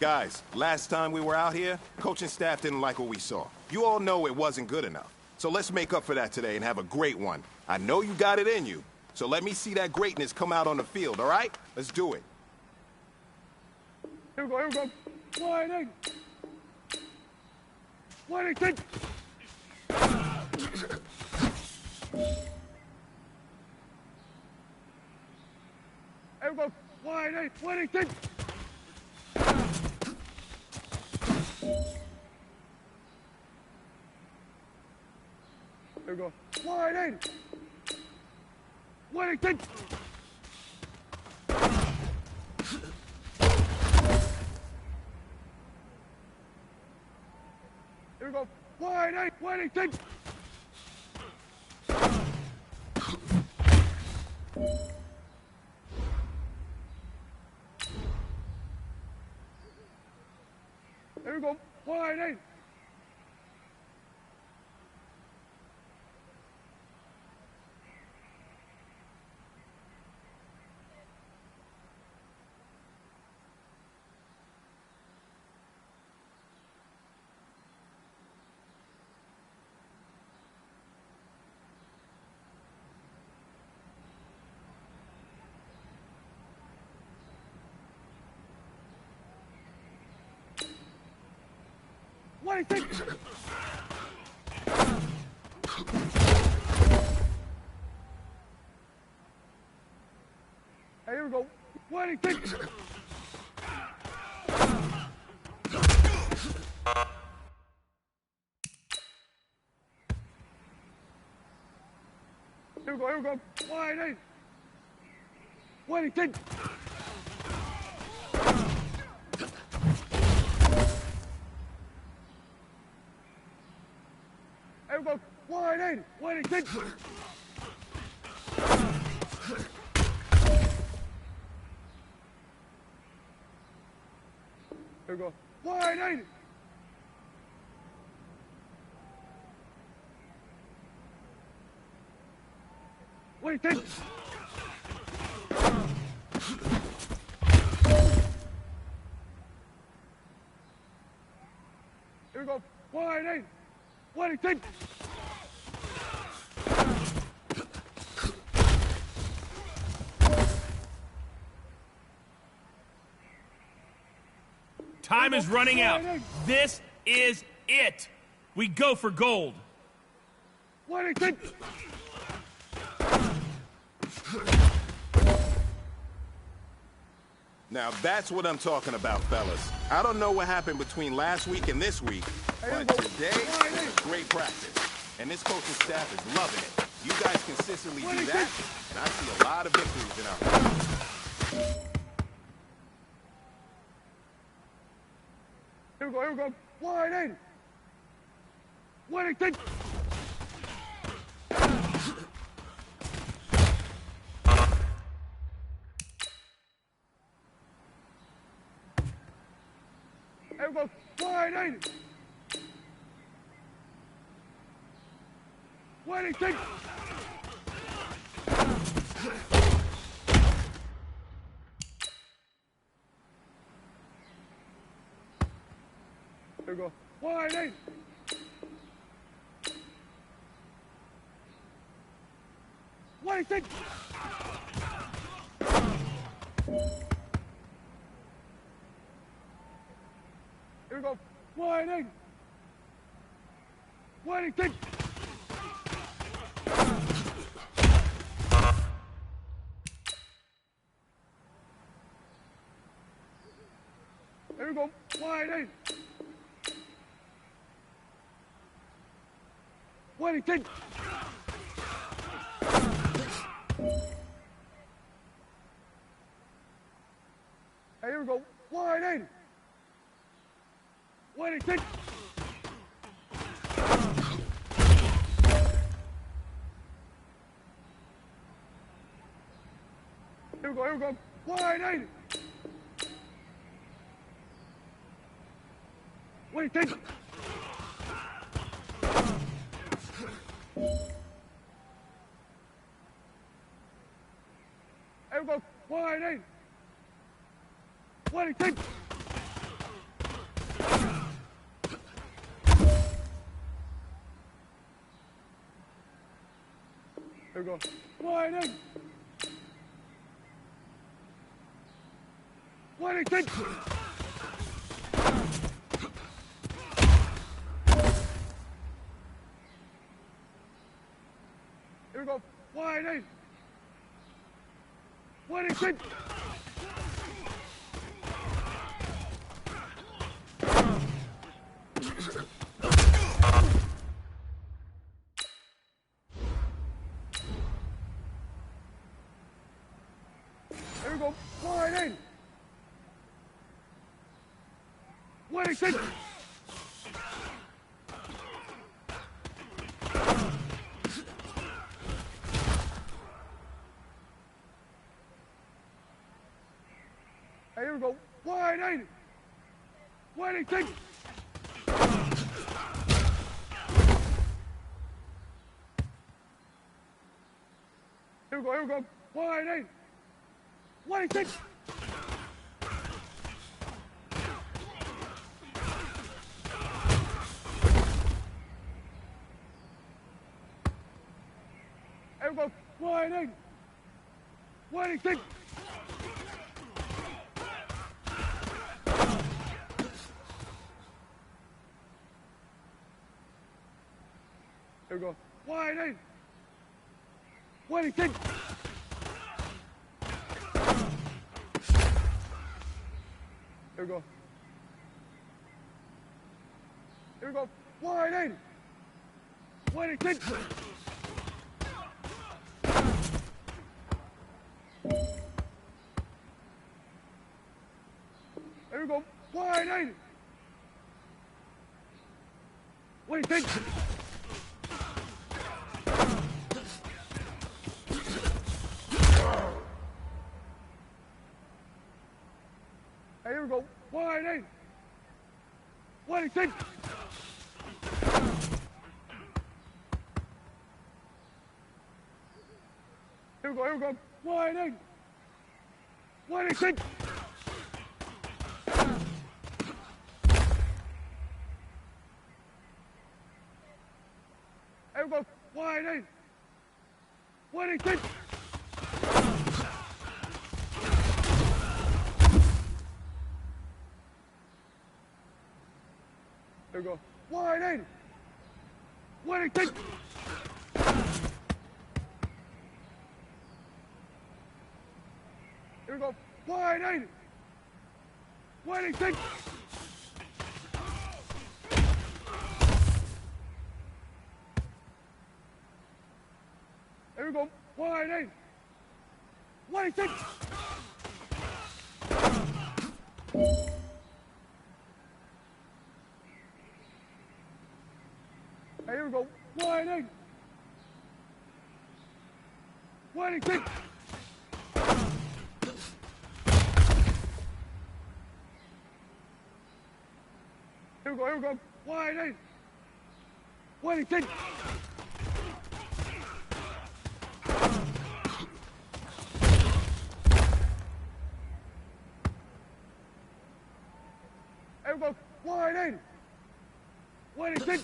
Guys, last time we were out here, coaching staff didn't like what we saw. You all know it wasn't good enough. So let's make up for that today and have a great one. I know you got it in you, so let me see that greatness come out on the field, all right? Let's do it. Here we go, here we go. Wide in. Wide in, take. Here we go. Wide in, take. There we go. Wide in. Wide in, take. Here we go. Wide in, take. There we go. Wide in. Wide in, take. Hey, here we go. Wide in, take. Here we go, here we go. Wide in. Wide in, take. Here we go. Wide in. Wide in, take. Here we go. Wide in. Wait, take. Here we go. Wide in. Wide, take. Time is running out. This is it. We go for gold. Wide, take. Now that's what I'm talking about, fellas. I don't know what happened between last week and this week, but today was great practice. And this coaching staff is loving it. You guys consistently do that, and I see a lot of victories in our practice. Here we go, here we go. Wide in. Wide in, take. Here we go. Wide in. Wide in, take. Here we go. Wide in. Wide in, take. Here we go. Wide in. Wide in, take. Here we go. Wide in. Wide in, take. Hey, here we go. Wide in. Wide in, take. Here we go, here we go. Wide in. Wide in, take. Here we go. Wide in. Wide in, take. Here we go. Wide in. 26. Here we go. Wide in. 26. Here we go. Wide in. 26. Here we go. Wide in. 26. Here we go. Here we go. Wide in. 26. Here we go. Wide in. 26. Here we go. Wide in. 26. Here we go. Here we go. Wide in. 26. Here we go. Wide in. 26. Here we go. Wide in. 26. Here we go. Here we go. Wide in. 26. Here we go. Wide in. 26. Here we go. Wide in. 26. Here we go. Wide in. 26. Here we go. Wide in. 26. Here we go. Wide in. 26. Here we go. Here we go. Wide in. 26. Here we go. Wide in. 26.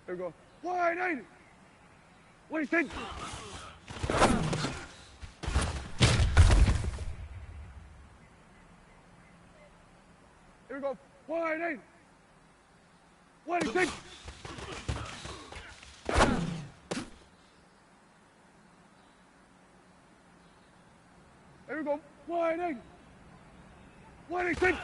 Here we go. Wide in. 26. Here we go. Wide in. 26. Here we go. Wide in. 26.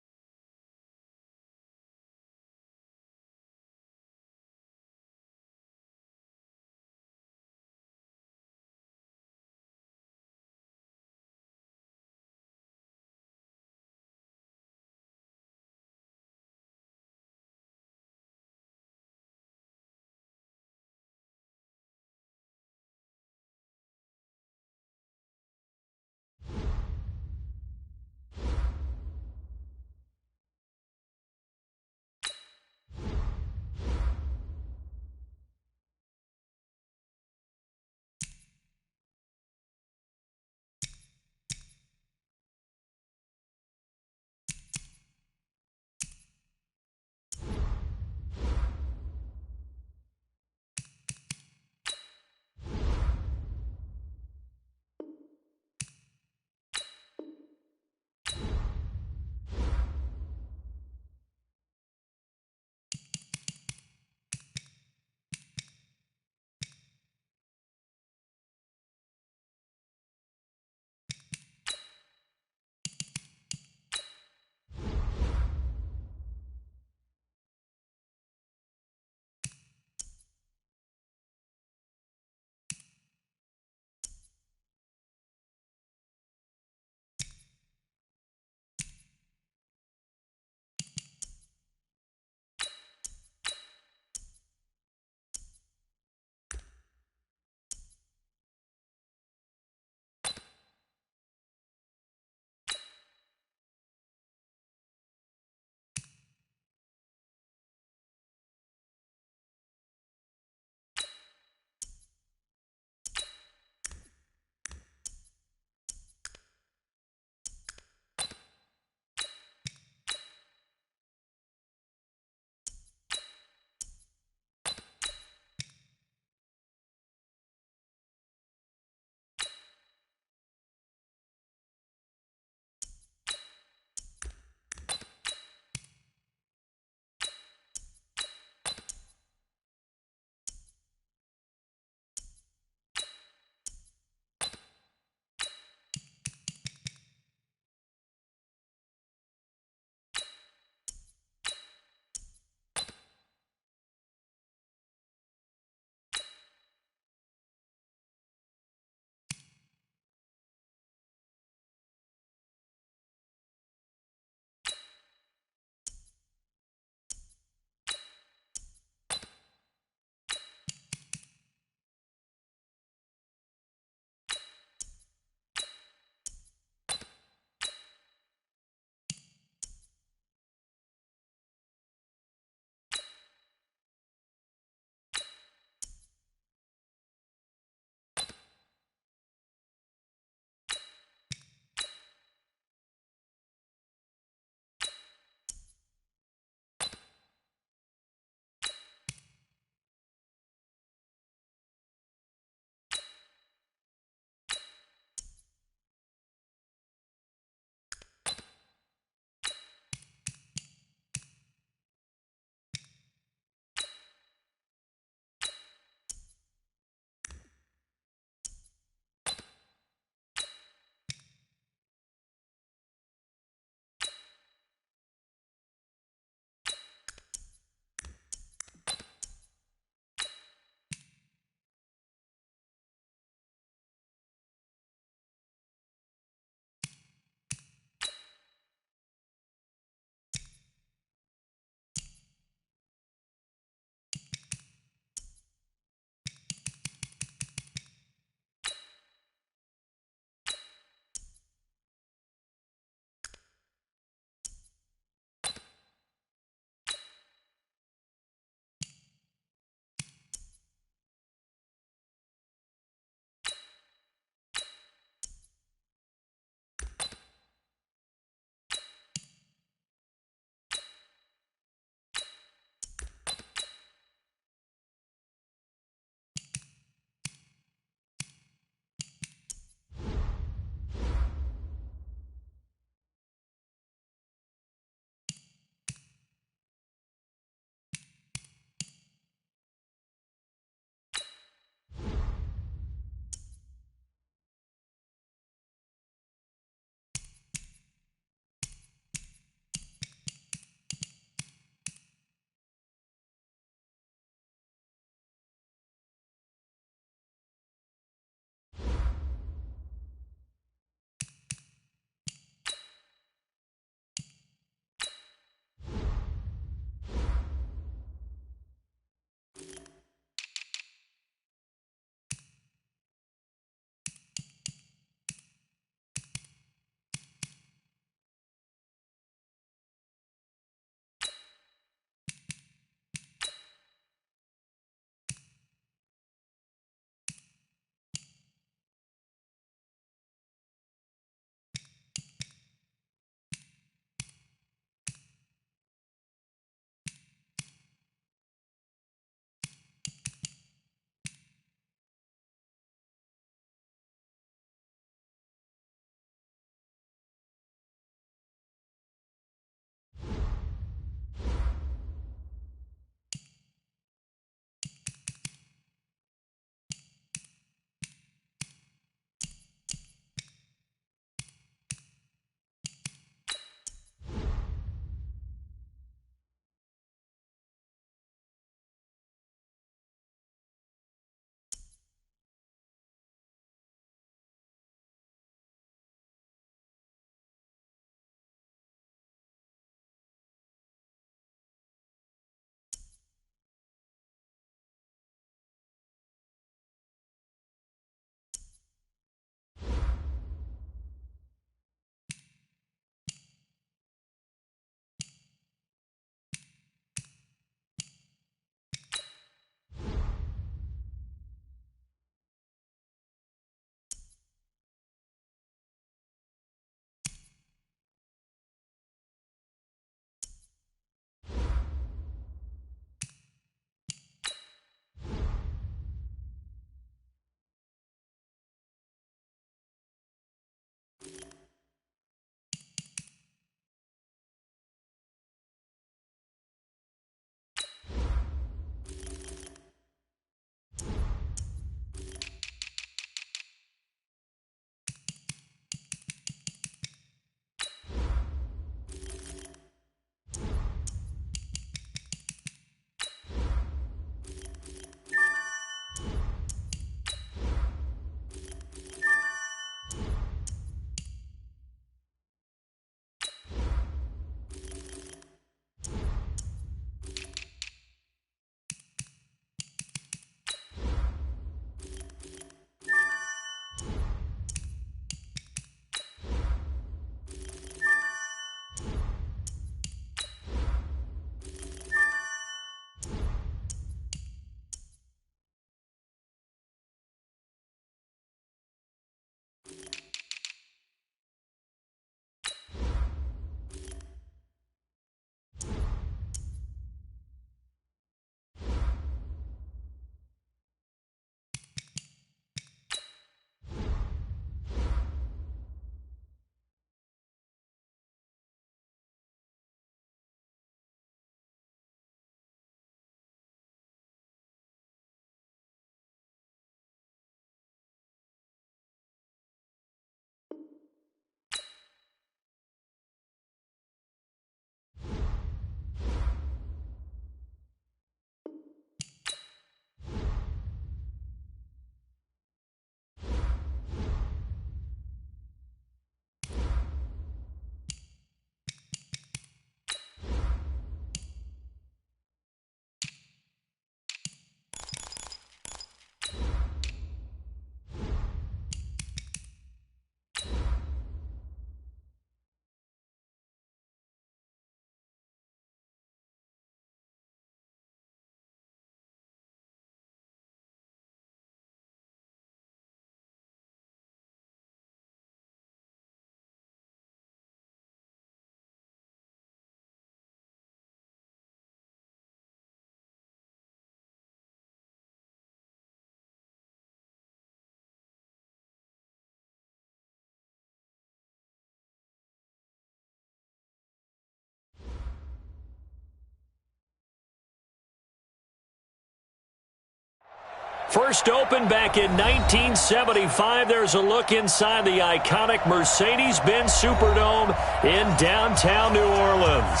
First opened back in 1975. There's a look inside the iconic Mercedes-Benz Superdome in downtown New Orleans.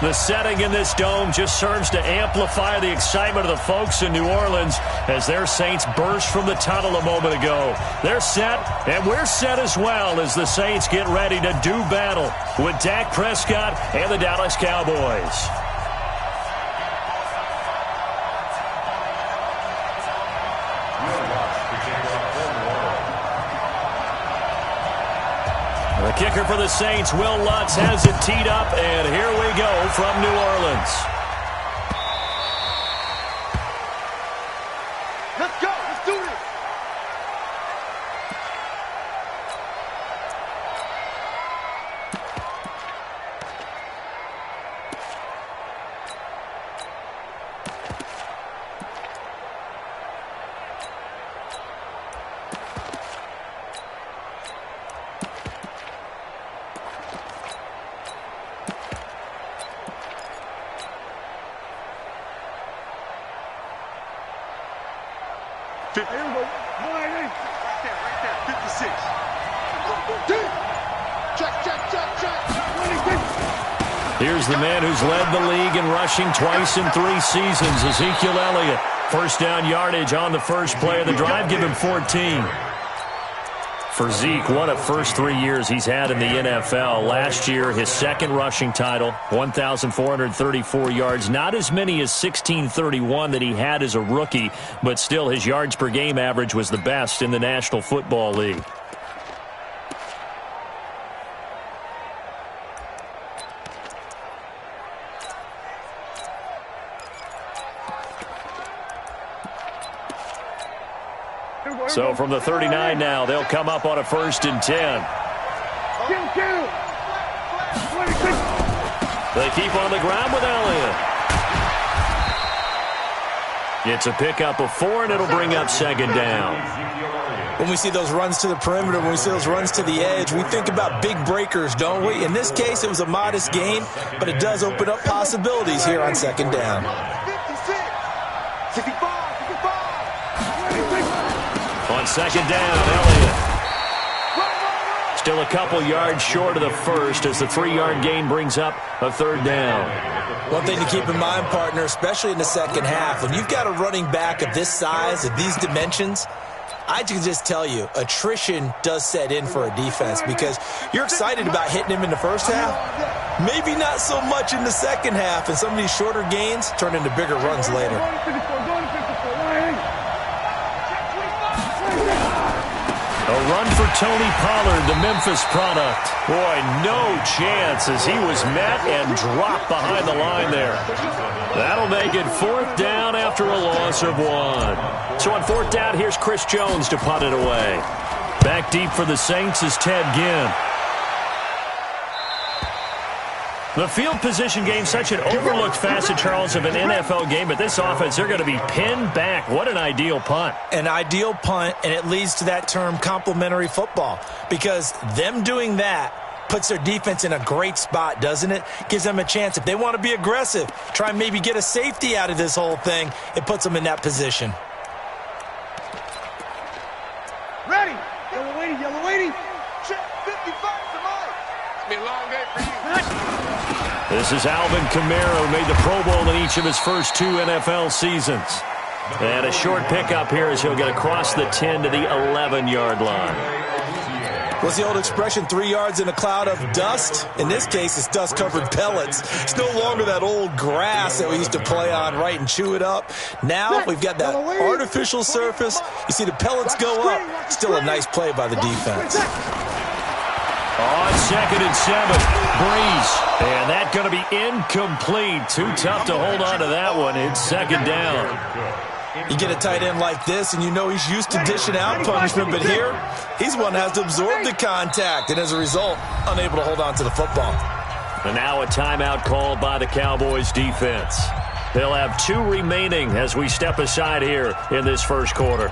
The setting in this dome just serves to amplify the excitement of the folks in New Orleans as their Saints burst from the tunnel a moment ago. They're set, and we're set as well as the Saints get ready to do battle with Dak Prescott and the Dallas Cowboys. The kicker for the Saints, Will Lutz, has it teed up, and here we go from New Orleans. Let's go. Let's do this. Here we go. Wide eight. Right there. 56. Check. Here's the man who's led the league in rushing twice in 3 seasons, Ezekiel Elliott. First down yardage on the first play of the drive. Give him 14. For Zeke, what a first 3 years he's had in the NFL. Last year, his second rushing title, 1,434 yards. Not as many as 1,631 that he had as a rookie, but still his yards per game average was the best in the National Football League. So from the 39 now, they'll come up on a 1st and 10. They keep on the ground with Elliott. It's a pickup of 4, and it'll bring up 2nd down. When we see those runs to the perimeter, when we see those runs to the edge, we think about big breakers, don't we? In this case, it was a modest gain, but it does open up possibilities here on 2nd down. 65. On 2nd down, Elliott. Still a couple yards short of the first as the 3-yard gain brings up a 3rd down. One thing to keep in mind, partner, especially in the second half, when you've got a running back of this size, of these dimensions, I can just tell you, attrition does set in for a defense because you're excited about hitting him in the first half. Maybe not so much in the second half, and some of these shorter gains turn into bigger runs later. A run for Tony Pollard, the Memphis product. Boy, no chance as he was met and dropped behind the line there. That'll make it 4th down after a loss of 1. So on 4th down, here's Chris Jones to punt it away. Back deep for the Saints is Ted Ginn. The field position game, such an overlooked facet, Charles, of an NFL game. But this offense, they're going to be pinned back. What an ideal punt. An ideal punt, and it leads to that term complementary football. Because them doing that puts their defense in a great spot, doesn't it? Gives them a chance. If they want to be aggressive, try and maybe get a safety out of this whole thing, it puts them in that position. Ready. Yellow lady. Check 55 to Mike. It's been a long day for you. This is Alvin Kamara, who made the Pro Bowl in each of his first 2 NFL seasons. And a short pickup here as he'll get across the 10 to the 11-yard line. What's the old expression, 3 yards in a cloud of dust? In this case, it's dust-covered pellets. It's no longer that old grass that we used to play on, right, and chew it up. Now we've got that artificial surface. You see the pellets go up. Still a nice play by the defense. On 2nd and 7, Breeze. And that's going to be incomplete. Too tough to hold on to that one. It's 2nd down. You get a tight end like this, and you know he's used to dishing out punishment, but here, he's one that has to absorb the contact, and as a result, unable to hold on to the football. And now a timeout called by the Cowboys defense. They'll have 2 remaining as we step aside here in this first quarter.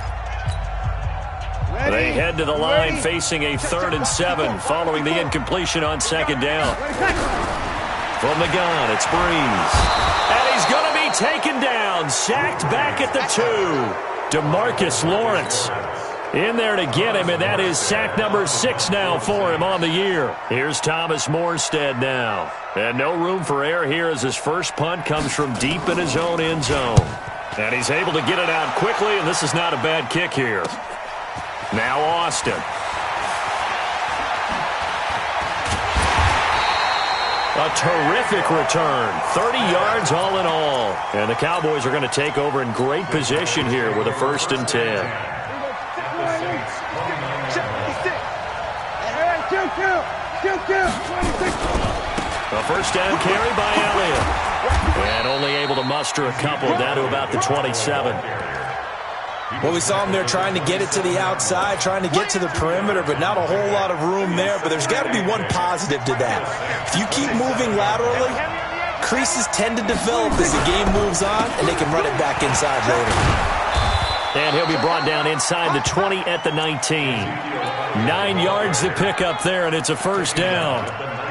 They head to the line facing a 3rd and 7 following the incompletion on 2nd down. From the gun, it's Breeze. And he's going to be taken down, sacked back at the 2. DeMarcus Lawrence in there to get him, and that is sack number 6 now for him on the year. Here's Thomas Morstead now. And no room for error here as his first punt comes from deep in his own end zone. And he's able to get it out quickly, and this is not a bad kick here. Now Austin. A terrific return. 30 yards all in all. And the Cowboys are going to take over in great position here with a 1st and 10. A first down carry by Elliott. And only able to muster a couple down to about the 27. Well, we saw him there trying to get it to the outside, trying to get to the perimeter, but not a whole lot of room there. But there's got to be one positive to that. If you keep moving laterally, creases tend to develop as the game moves on, and they can run it back inside later. And he'll be brought down inside the 20 at the 19. 9 yards to pick up there, and it's a first down.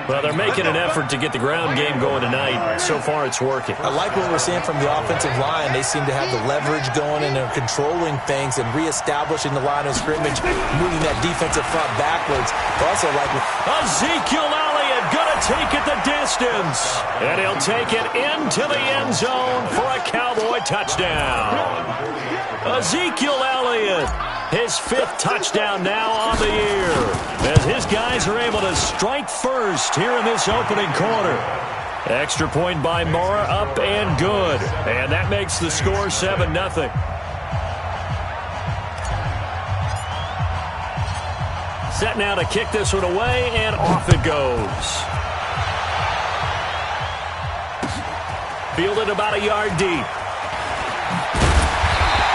Well, they're making an effort to get the ground game going tonight. So far, it's working. I like what we're seeing from the offensive line. They seem to have the leverage going, and they're controlling things and reestablishing the line of scrimmage, moving that defensive front backwards. I also like Ezekiel Elliott going to take it the distance. And he'll take it into the end zone for a Cowboy touchdown. Ezekiel Elliott, his 5th touchdown now on the year, as his guys are able to strike first here in this opening quarter. Extra point by Mora, up and good. And that makes the score 7-0. Set now to kick this one away, and off it goes. Fielded about a yard deep.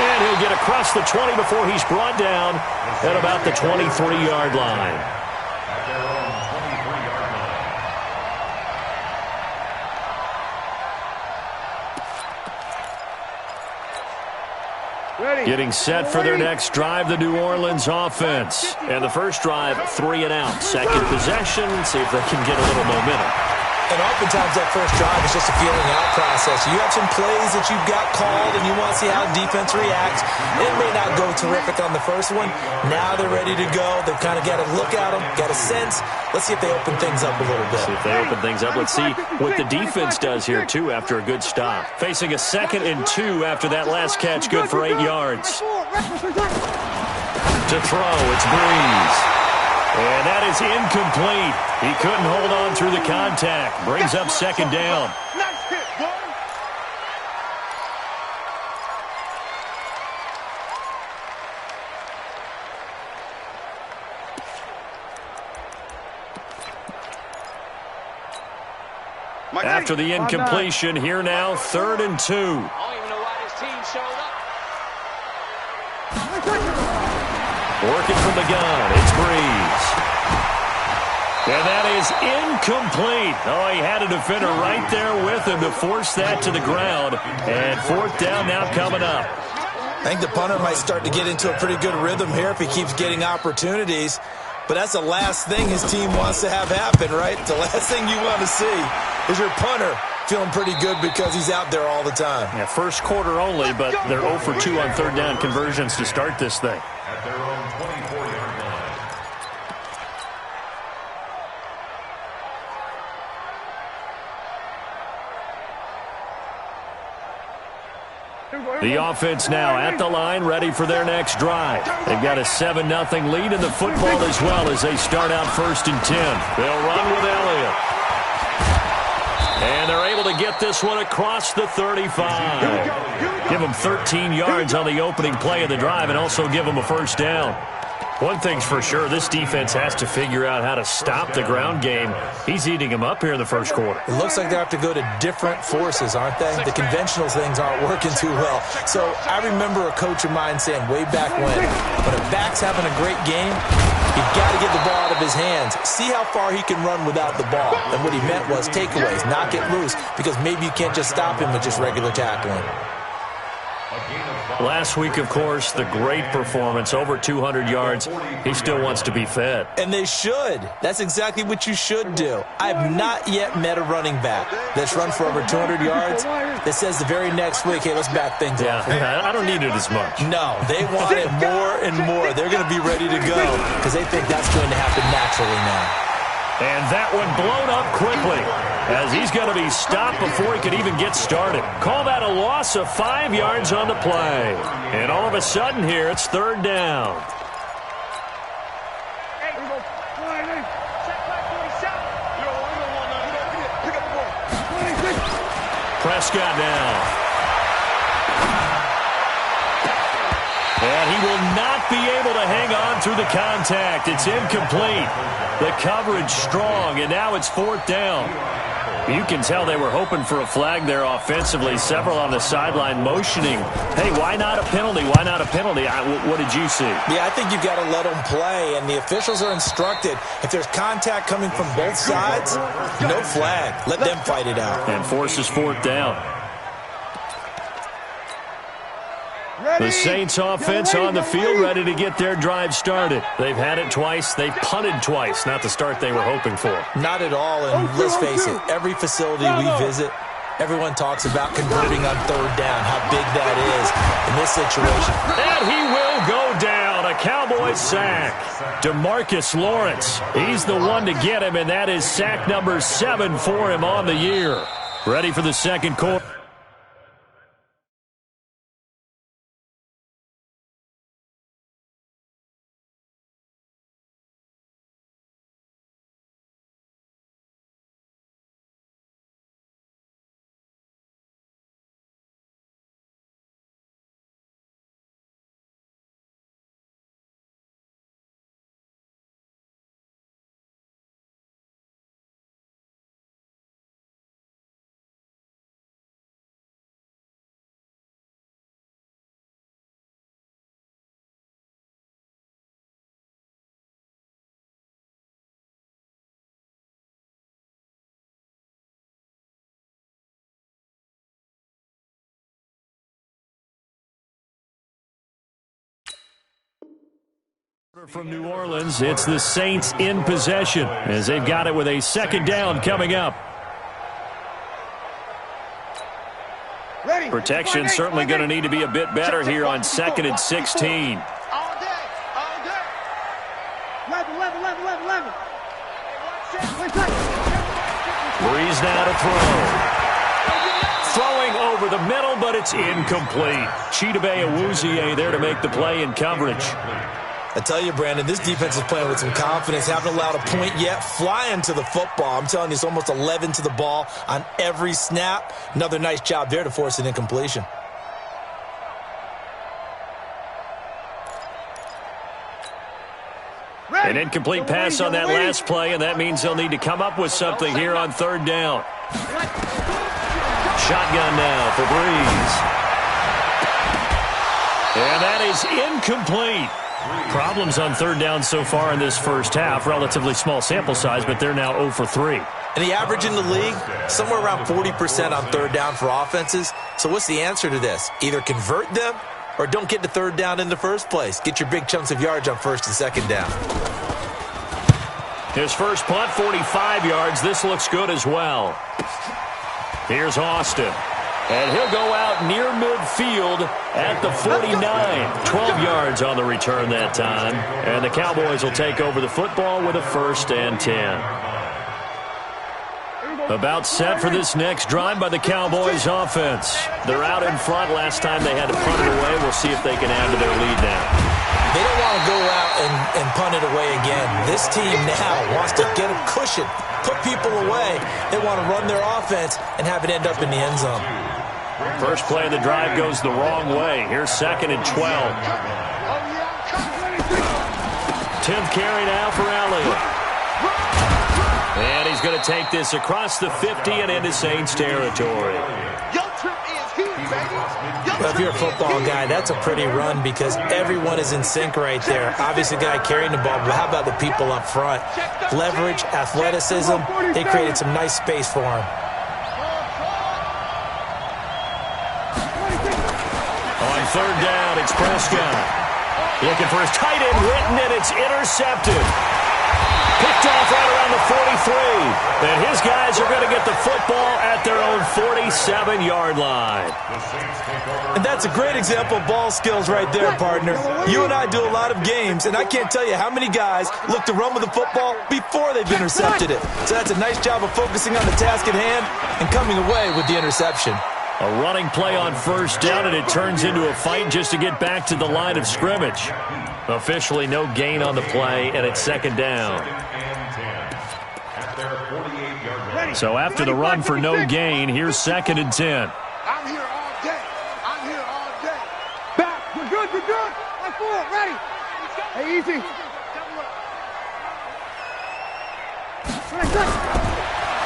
And he'll get across the 20 before he's brought down at about the 23-yard line. Getting set for their next drive, the New Orleans offense. And the first drive, 3 and out. Second possession, see if they can get a little momentum. And oftentimes that first drive is just a feeling out process. You have some plays that you've got called and you want to see how defense reacts. It may not go terrific on the first one. Now they're ready to go. They've kind of got to look at them, got a sense. Let's see if they open things up a little bit. See if they open things up. Let's see what the defense does here, too, after a good stop. Facing a 2nd and 2 after that last catch, good for 8 yards. To throw, it's Breeze. And that is incomplete. He couldn't hold on through the contact. Brings up 2nd down. Nice hit, boy. After the incompletion, here now, 3rd and 2. I don't even know why this team showed up. Working from the gun, it's Breeze. And that is incomplete. Oh, he had a defender right there with him to force that to the ground. And 4th down now coming up. I think the punter might start to get into a pretty good rhythm here if he keeps getting opportunities. But that's the last thing his team wants to have happen, right? The last thing you want to see is your punter feeling pretty good because he's out there all the time. Yeah, first quarter only, but they're 0 for 2 on 3rd down conversions to start this thing. At their own 24-yard line. The offense now at the line, ready for their next drive. They've got a 7-0 lead in the football as well as they start out 1st and 10. They'll run with Elliott. And they're able to get this one across the 35. Give them 13 yards on the opening play of the drive and also give them a 1st down. One thing's for sure, this defense has to figure out how to stop the ground game. He's eating them up here in the first quarter. It looks like they have to go to different forces, aren't they? The conventional things aren't working too well. So I remember a coach of mine saying way back when a back's having a great game, you've got to get the ball out of his hands. See how far he can run without the ball. And what he meant was takeaways, knock it loose, because maybe you can't just stop him with just regular tackling. A gain of Last week, of course, the great performance, over 200 yards. He still wants to be fed. And they should. That's exactly what you should do. I've not yet met a running back that's run for over 200 yards that says the very next week, hey, let's back things up. Yeah, I don't need it as much. No, they want it more and more. They're going to be ready to go because they think that's going to happen naturally now. And that one blown up quickly as he's going to be stopped before he could even get started. Call that a loss of 5 yards on the play. And all of a sudden here, it's third down. Prescott now. And he will not be able to hang on through the contact. It's incomplete. The coverage strong, and now it's fourth down. You can tell they were hoping for a flag there offensively. Several on the sideline motioning. Hey, why not a penalty? Why not a penalty? What did you see? Yeah, I think you've got to let them play, and the officials are instructed. If there's contact coming from both sides, no flag. Let them fight it out. And forces fourth down. The Saints offense on the field ready to get their drive started. They've had it twice. They've punted twice. Not the start they were hoping for. Not at all, and let's face it, every facility we visit, everyone talks about converting on third down, how big that is in this situation. And he will go down. A Cowboys sack. DeMarcus Lawrence. He's the one to get him, and that is sack number 7 for him on the year. Ready for the second quarter. From New Orleans, it's the Saints in possession as they've got it with a second down coming up. Protection certainly going to need to be a bit better here on 2nd and 16. All day. 11. Breeze now to throw. Throwing over the middle, but it's incomplete. Chidobe Awuzie there to make the play in coverage. I tell you, Brandon, this defense is playing with some confidence. Haven't allowed a point yet. Flying to the football. I'm telling you, it's almost 11 to the ball on every snap. Another nice job there to force an incompletion. An incomplete pass on that last play, and that means they'll need to come up with something here on third down. Shotgun now for Breeze. And that is incomplete. Problems on third down so far in this first half. Relatively small sample size, but they're now 0 for 3. And the average in the league, somewhere around 40% on third down for offenses. So what's the answer to this? Either convert them or don't get to third down in the first place. Get your big chunks of yards on first and second down. His first punt, 45 yards. This looks good as well. Here's Austin. And he'll go out near midfield at the 49. 12 yards on the return that time. And the Cowboys will take over the football with a 1st and 10. About set for this next drive by the Cowboys offense. They're out in front. Last time they had to punt it away. We'll see if they can add to their lead now. They don't want to go out and punt it away again. This team now wants to get a cushion, put people away. They want to run their offense and have it end up in the end zone. First play of the drive goes the wrong way. Here's 2nd and 12. 10th carry now for Elliott. And he's going to take this across the 50 and into Saints territory. Well, if you're a football guy, that's a pretty run because everyone is in sync right there. Obviously, the guy carrying the ball, but how about the people up front? Leverage, athleticism, they created some nice space for him. On third down. It's Prescott. Looking for his tight end, Witten, and it's intercepted. Picked off right around the 43. And his guys are going to get the football at their own 47-yard line. And that's a great example of ball skills right there, partner. You and I do a lot of games, and I can't tell you how many guys look to run with the football before they've intercepted it. So that's a nice job of focusing on the task at hand and coming away with the interception. A running play on first down, and it turns into a fight just to get back to the line of scrimmage. Officially no gain on the play, and it's second down. So after the run for no gain, here's 2nd and 10. I'm here all day. I'm here all day. Back. You're good. You're good. I'm full. Ready. Hey, easy.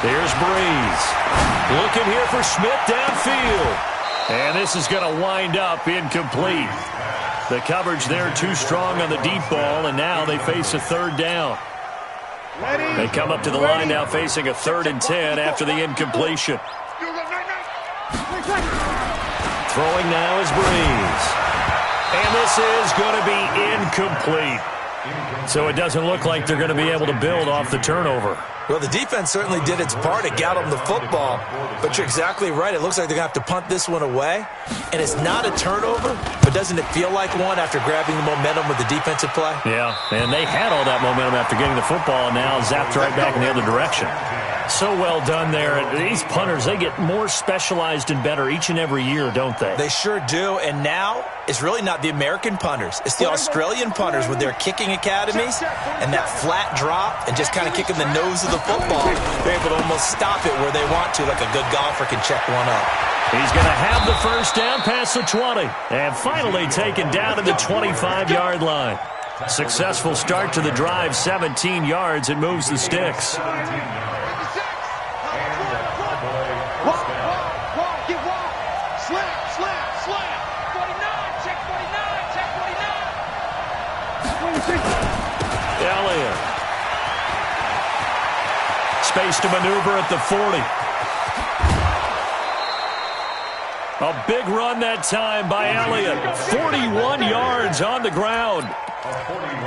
Here's Breeze. Looking here for Smith downfield. And this is going to wind up incomplete. The coverage there too strong on the deep ball, and now they face a third down. They come up to the line now facing a 3rd and 10 after the incompletion. Throwing now is Breeze. And this is going to be incomplete. So it doesn't look like they're going to be able to build off the turnover. Well, the defense certainly did its part to get them the football. But you're exactly right. It looks like they're going to have to punt this one away. And it's not a turnover, but doesn't it feel like one after grabbing the momentum with the defensive play? Yeah, and they had all that momentum after getting the football, and now zapped right back in the other direction. So well done there. These punters, they get more specialized and better each and every year, don't they? They sure do. And now it's really not the American punters. It's the Australian punters with their kicking academies and that flat drop and just kind of kicking the nose of the football. They're able to almost stop it where they want to, like a good golfer can check one up. He's going to have the first down past the 20. And finally taken down to the 25-yard line. Successful start to the drive, 17 yards. It moves the sticks. Elliott. Space to maneuver at the 40. A big run that time by Elliott. 41 yards on the ground.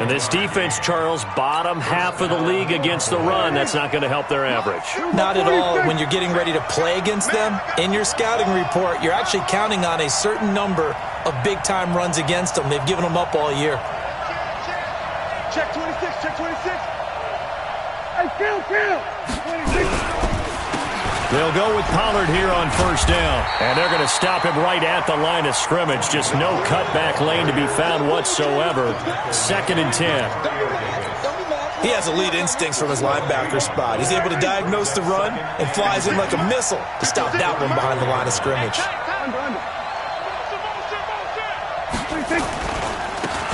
And this defense, Charles, bottom half of the league against the run. That's not going to help their average. Not at all. When you're getting ready to play against them, in your scouting report, you're actually counting on a certain number of big-time runs against them. They've given them up all year. Check 26, check 26. Hey, kill. 26. They'll go with Pollard here on first down. And they're going to stop him right at the line of scrimmage. Just no cutback lane to be found whatsoever. 2nd and 10. He has elite instincts from his linebacker spot. He's able to diagnose the run and flies in like a missile to stop that one behind the line of scrimmage.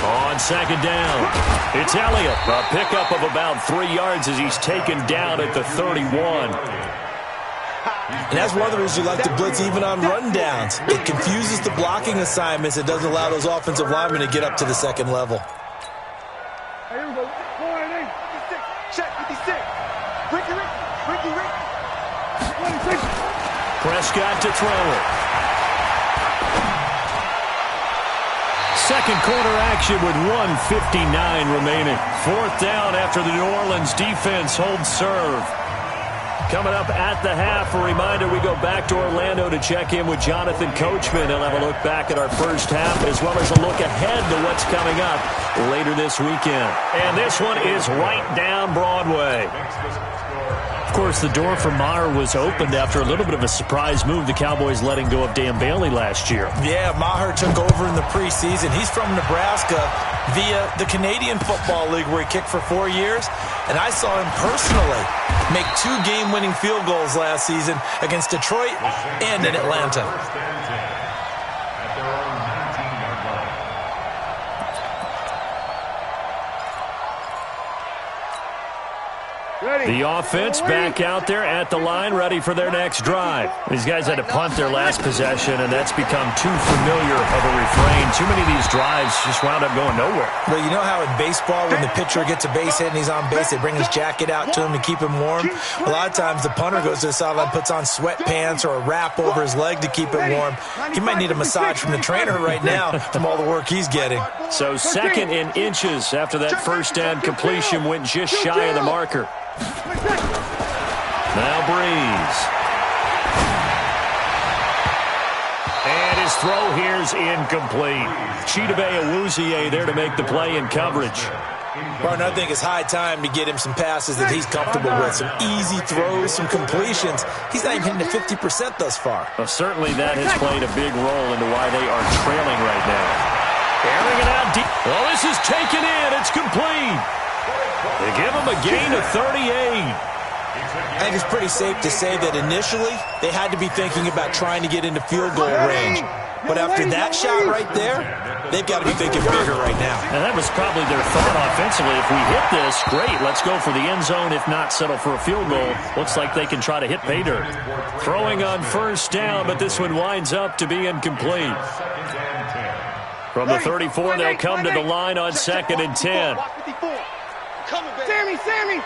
On second down, it's Elliott. A pickup of about 3 yards as he's taken down at the 31. And that's one of the reasons you like to blitz even on run downs. It confuses the blocking assignments. It doesn't allow those offensive linemen to get up to the second level. Hey, here we go. 4-8. 56. Check 56. Ricky. 26. Prescott to throw it. Second quarter action with 1:59 remaining. 4th down after the New Orleans defense holds serve. Coming up at the half, a reminder, we go back to Orlando to check in with Jonathan Coachman. He'll have a look back at our first half as well as a look ahead to what's coming up later this weekend. And this one is right down Broadway. Of course, the door for Maher was opened after a little bit of a surprise move, the Cowboys letting go of Dan Bailey last year. Yeah, Maher took over in the preseason. He's from Nebraska via the Canadian Football League where he kicked for 4 years. And I saw him personally make 2 game-winning field goals last season against Detroit and in Atlanta. The offense back out there at the line, ready for their next drive. These guys had to punt their last possession, and that's become too familiar of a refrain. Too many of these drives just wound up going nowhere. Well, you know how in baseball, when the pitcher gets a base hit and he's on base, they bring his jacket out to him to keep him warm? A lot of times the punter goes to the sideline, puts on sweatpants or a wrap over his leg to keep him warm. He might need a massage from the trainer right now from all the work he's getting. So 2nd and inches after that first down completion went just shy of the marker. Now Breeze. And his throw here's incomplete. Chidobe Awuzie there to make the play in coverage. Partner, I think it's high time to get him some passes that he's comfortable with. Some easy throws, some completions. He's not even hitting the 50% thus far. Well, certainly that has played a big role into why they are trailing right now. Airing it out deep. Oh, this is taken in. It's complete. They give him a gain of 38. I think it's pretty safe to say that initially they had to be thinking about trying to get into field goal range. But after that shot right there, they've got to be thinking bigger right now. And that was probably their thought offensively. If we hit this, great, let's go for the end zone. If not, settle for a field goal. Looks like they can try to hit pay dirt. Throwing on first down, but this one winds up to be incomplete. From the 34, they'll come to the line on 2nd and 10. Sammy!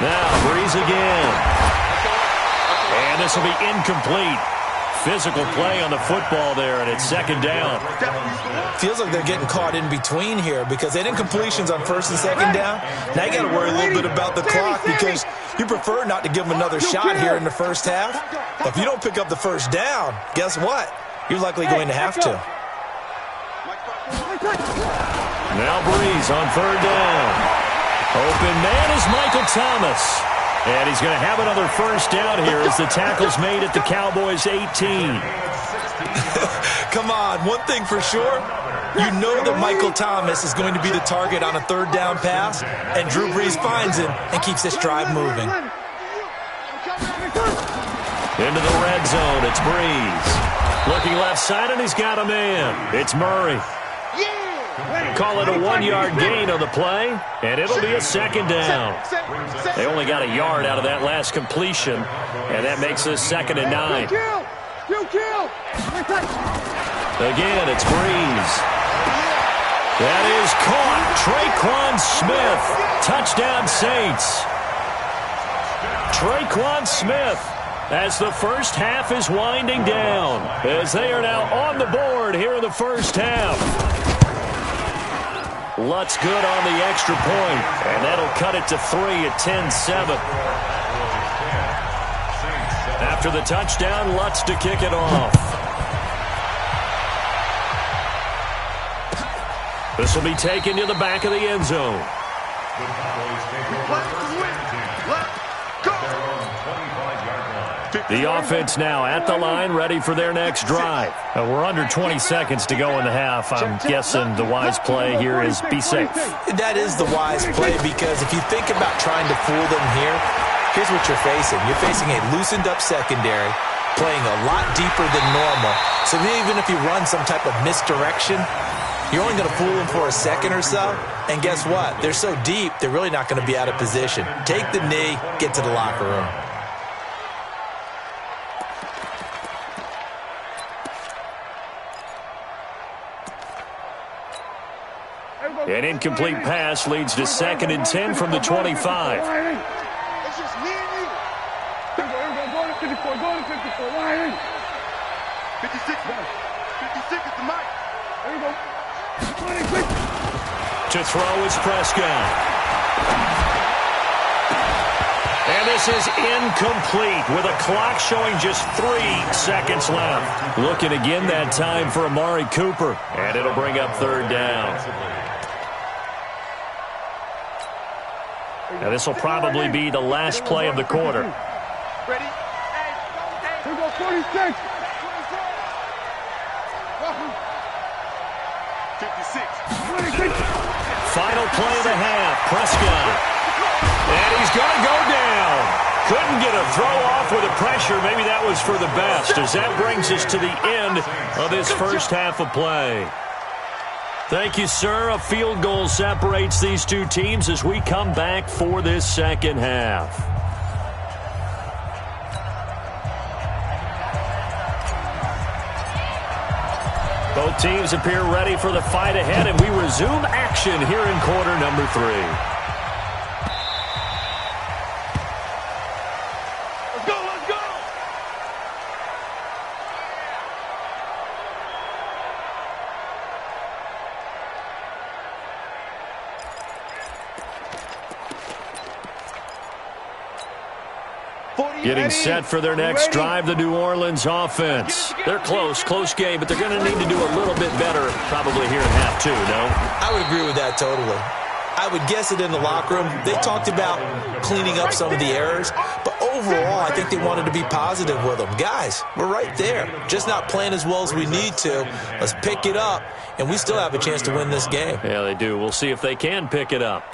Now, Breeze again. And this will be incomplete. Physical play on the football there, and it's 2nd down. Feels like they're getting caught in between here because they didn't completions on 1st and 2nd down. Now you got to worry a little bit about the clock because you prefer not to give them another shot here in the first half. But if you don't pick up the first down, guess what? You're likely going to have to. Now Breeze on 3rd down. Open man is Michael Thomas. And he's going to have another first down here as the tackle's made at the Cowboys' 18. Come on, one thing for sure. You know that Michael Thomas is going to be the target on a 3rd down pass, and Drew Brees finds him and keeps this drive moving. Into the red zone, it's Breeze. Looking left side, and he's got a man. It's Murray. Call it a 1-yard gain on the play, and it'll be a 2nd down. They only got a yard out of that last completion, and that makes this 2nd and 9. Again, it's Breeze. That is caught. Traquan Smith. Touchdown, Saints. Traquan Smith, as the first half is winding down, as they are now on the board here in the first half. Lutz good on the extra point, and that'll cut it to 3 at 10-7. After the touchdown, Lutz to kick it off. This will be taken to the back of the end zone. The offense now at the line, ready for their next drive. We're under 20 seconds to go in the half. I'm guessing the wise play here is be safe. That is the wise play because if you think about trying to fool them here, here's what you're facing. You're facing a loosened up secondary, playing a lot deeper than normal. So even if you run some type of misdirection, you're only going to fool them for a second or so. And guess what? They're so deep, they're really not going to be out of position. Take the knee, get to the locker room. An incomplete pass leads to 2nd and 10 from the 25. It's just me and you. Go to 54. Go to 54. 56. 56 is the mic. There you go. To throw is Prescott. And this is incomplete with a clock showing just 3 seconds left. Looking again that time for Amari Cooper. And it'll bring up 3rd down. Now this will probably be the last play of the quarter. Ready? Here we go, 46. 56. Final play of the half. Prescott. And he's going to go down. Couldn't get a throw off with the pressure. Maybe that was for the best, as that brings us to the end of this first half of play. Thank you, sir. A field goal separates these two teams as we come back for this second half. Both teams appear ready for the fight ahead, and we resume action here in quarter number 3. Let's go, let's go! Getting set for their next drive, the New Orleans offense. They're close game, but they're going to need to do a little bit better probably here in half 2, no? I would agree with that totally. I would guess it in the locker room. They talked about cleaning up some of the errors, but overall, I think they wanted to be positive with them. Guys, we're right there. Just not playing as well as we need to. Let's pick it up, and we still have a chance to win this game. Yeah, they do. We'll see if they can pick it up.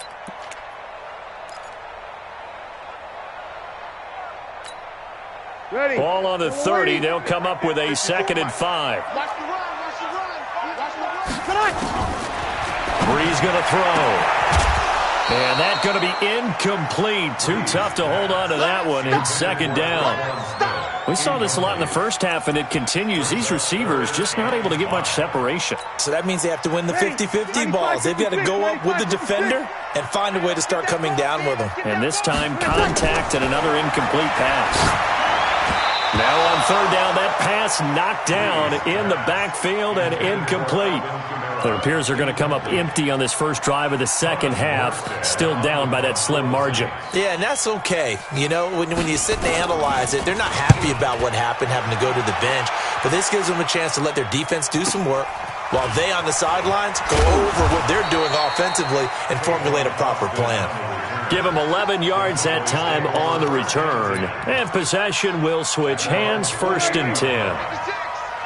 Ready. Ball on the 30. They'll come up with a 2nd and 5. Watch the run, watch the run, watch the run. Bree's going to throw. And that's going to be incomplete. Too tough to hold on to that one. It's 2nd down. We saw this a lot in the first half, and it continues. These receivers just not able to get much separation. So that means they have to win the 50-50 balls. They've got to go up with the defender and find a way to start coming down with them. And this time, contact and another incomplete pass. Now on 3rd down, that pass knocked down in the backfield and incomplete. It appears they're going to come up empty on this first drive of the second half, still down by that slim margin. Yeah, and that's okay. You know, when you sit and analyze it, they're not happy about what happened, having to go to the bench. But this gives them a chance to let their defense do some work while they on the sidelines go over what they're doing offensively and formulate a proper plan. Give them 11 yards that time on the return. And possession will switch hands, 1st and 10.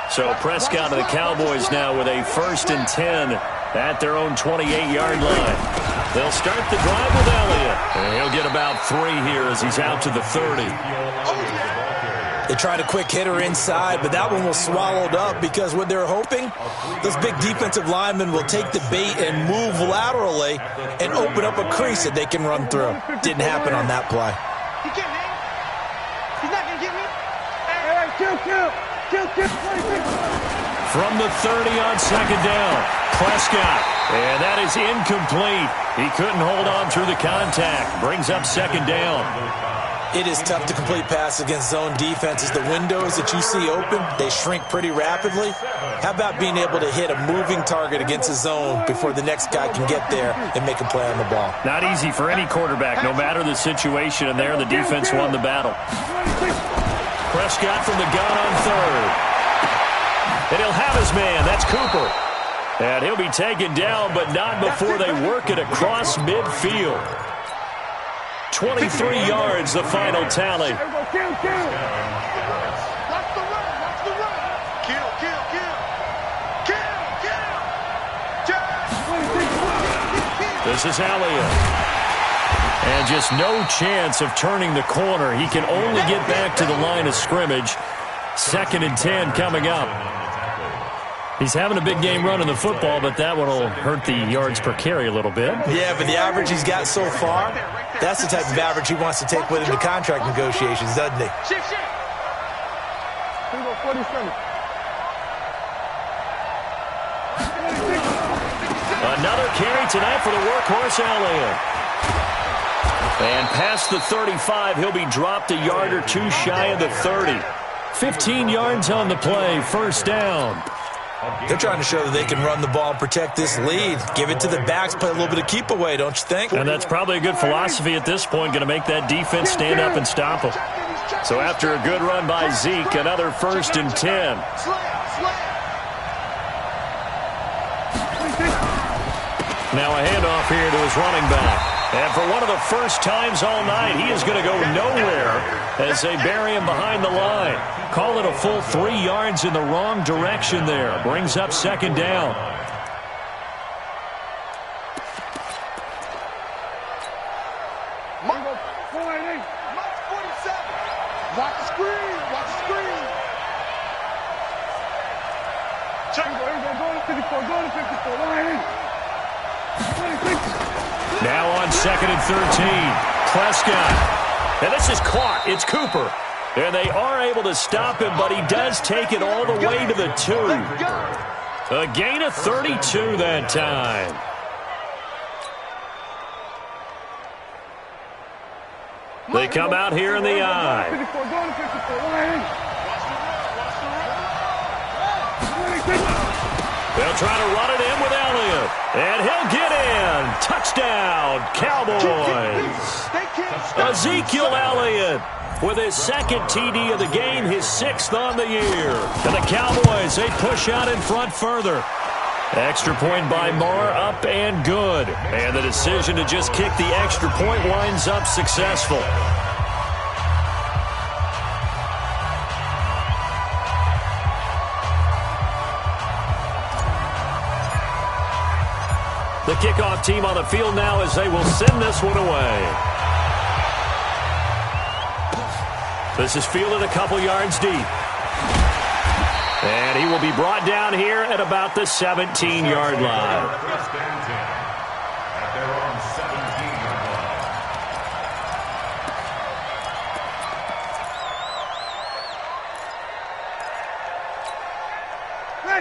So Prescott of the Cowboys now with a 1st and 10 at their own 28-yard line. They'll start the drive with Elliott. And he'll get about 3 here as he's out to the 30. They tried a quick hitter inside, but that one was swallowed up because what they're hoping, this big defensive lineman will take the bait and move laterally and open up a crease that they can run through. Didn't happen on that play. He can't hang. He's not going to get me. Hey, kill. From the 30 on 2nd down, Prescott. And that is incomplete. He couldn't hold on through the contact. Brings up 2nd down. It is tough to complete passes against zone defenses. The windows that you see open, they shrink pretty rapidly. How about being able to hit a moving target against a zone before the next guy can get there and make a play on the ball? Not easy for any quarterback, no matter the situation, and there the defense won the battle. Prescott from the gun on 3rd. And he'll have his man. That's Cooper. And he'll be taken down, but not before they work it across midfield. 23 yards, the final tally. Watch the run, watch the run. Kill. This is Elliott. And just no chance of turning the corner. He can only get back to the line of scrimmage. 2nd and 10 coming up. He's having a big game running the football, but that one will hurt the yards per carry a little bit. Yeah, but the average he's got so far, that's the type of average he wants to take with him to contract negotiations, doesn't he? Shift. 47. Another carry tonight for the workhorse Elliott. And past the 35, he'll be dropped a yard or 2 shy of the 30. 15 yards on the play, 1st down. They're trying to show that they can run the ball and protect this lead. Give it to the backs, play a little bit of keep away, don't you think? And that's probably a good philosophy at this point, going to make that defense stand up and stop them. So after a good run by Zeke, another 1st and 10. Now a handoff here to his running back. And for one of the first times all night, he is going to go nowhere as they bury him behind the line. Call it a full 3 yards in the wrong direction there. Brings up 2nd down. Watch the screen. Now on 2nd and 13. Prescott. And this is caught. It's Cooper. And they are able to stop him, but he does take it all the way to the 2. A gain of 32 that time. They come out here in the eye. They'll try to run it in with Elliott. And he'll get in. Touchdown, Cowboys. Ezekiel Elliott with his 2nd TD of the game, his 6th on the year. And the Cowboys, they push out in front further. Extra point by Marr, up and good. And the decision to just kick the extra point winds up successful. The kickoff team on the field now as they will send this one away. This is fielded a couple yards deep. And he will be brought down here at about the 17-yard line.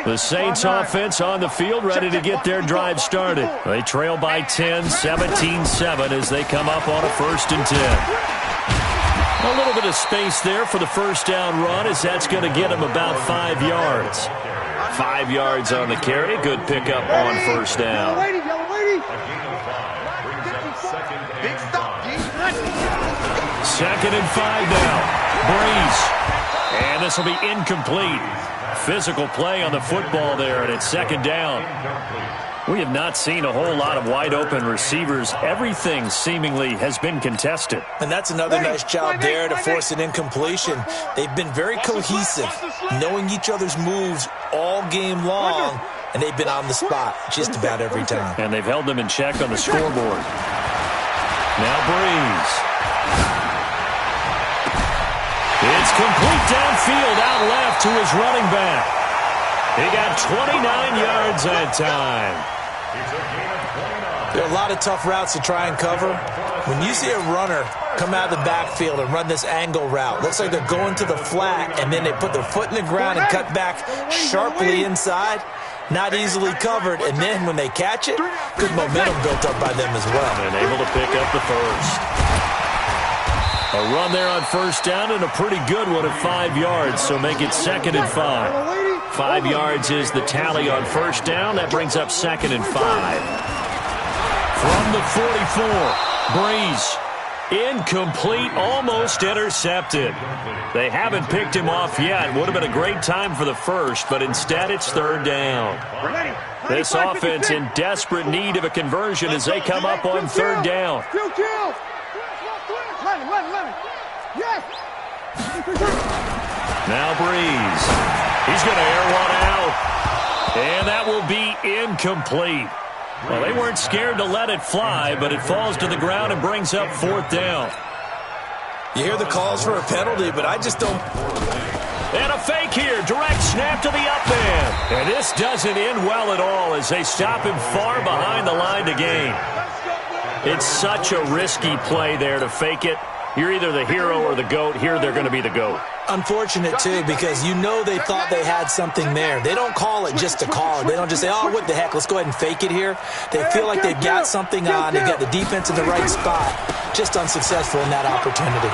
The Saints offense on the field, ready to get their drive started. They trail by 10, 17-7 as they come up on a 1st and 10. A little bit of space there for the first down run, as that's going to get him about 5 yards. 5 yards on the carry. Good pickup on 1st down. 2nd and 5 now. Breeze. And this will be incomplete. Physical play on the football there, and it's 2nd down. We have not seen a whole lot of wide-open receivers. Everything seemingly has been contested. And that's another nice job there to force an incompletion. They've been very cohesive, knowing each other's moves all game long, and they've been on the spot just about every time. And they've held them in check on the scoreboard. Now Breeze. It's complete downfield, out left to his running back. He got 29 yards that time. There are a lot of tough routes to try and cover. When you see a runner come out of the backfield and run this angle route, looks like they're going to the flat, and then they put their foot in the ground and cut back sharply inside. Not easily covered, and then when they catch it, good momentum built up by them as well. And able to pick up the first. A run there on 1st down, and a pretty good one at 5 yards, so make it 2nd and 5. 5 yards is the tally on 1st down. That brings up 2nd and 5. From the 44, Breeze. Incomplete, almost intercepted. They haven't picked him off yet. Would have been a great time for the first, but instead it's 3rd down. This offense in desperate need of a conversion as they come up on 3rd down. Now Breeze. He's going to air one out. And that will be incomplete. Well, they weren't scared to let it fly, but it falls to the ground and brings up 4th down. You hear the calls for a penalty, but I just don't. And a fake here. Direct snap to the up man. And this doesn't end well at all as they stop him far behind the line to gain. It's such a risky play there to fake it. You're either the hero or the GOAT. Here they're going to be the GOAT. Unfortunate, too, because you know they thought they had something there. They don't call it just to call it. They don't just say, oh, what the heck, let's go ahead and fake it here. They feel like they've got something on. They've got the defense in the right spot. Just unsuccessful in that opportunity.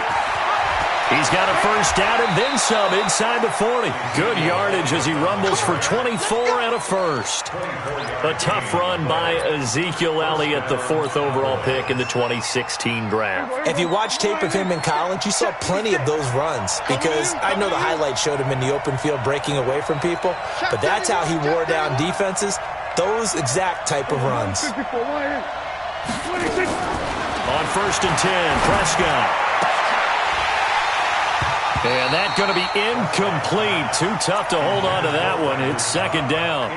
He's got a first down and then some inside the 40. Good yardage as he rumbles for 24 and a first. A tough run by Ezekiel Elliott, the 4th overall pick in the 2016 draft. If you watch tape of him in college, you saw plenty of those runs because I know the highlights showed him in the open field breaking away from people, but that's how he wore down defenses, those exact type of runs. On 1st and 10, Prescott. And that's going to be incomplete. Too tough to hold on to that one. It's 2nd down.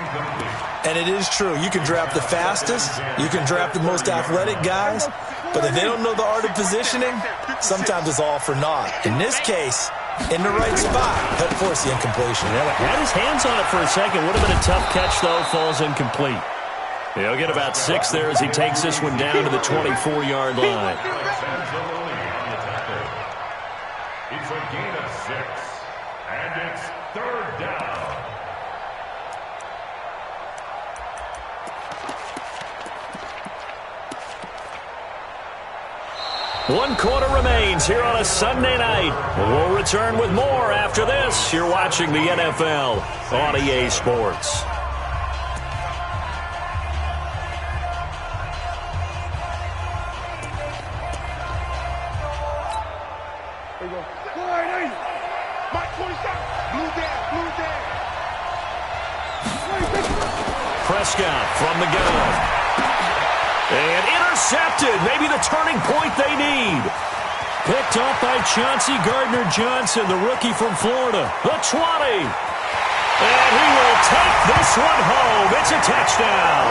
And it is true. You can draft the fastest. You can draft the most athletic guys. But if they don't know the art of positioning, sometimes it's all for naught. In this case, in the right spot. Help force the incompletion. Yeah, had his hands on it for a second. Would have been a tough catch, though. Falls incomplete. He'll get about 6 there as he takes this one down to the 24-yard line. It's a gain of 6, and it's 3rd down. One quarter remains here on a Sunday night. We'll return with more after this. You're watching the NFL on EA Sports. There you go. Mike 27. Blue down. Prescott from the gun. And intercepted. Maybe the turning point they need. Picked up by Chauncey Gardner-Johnson, the rookie from Florida. The 20. And he will take this one home. It's a touchdown.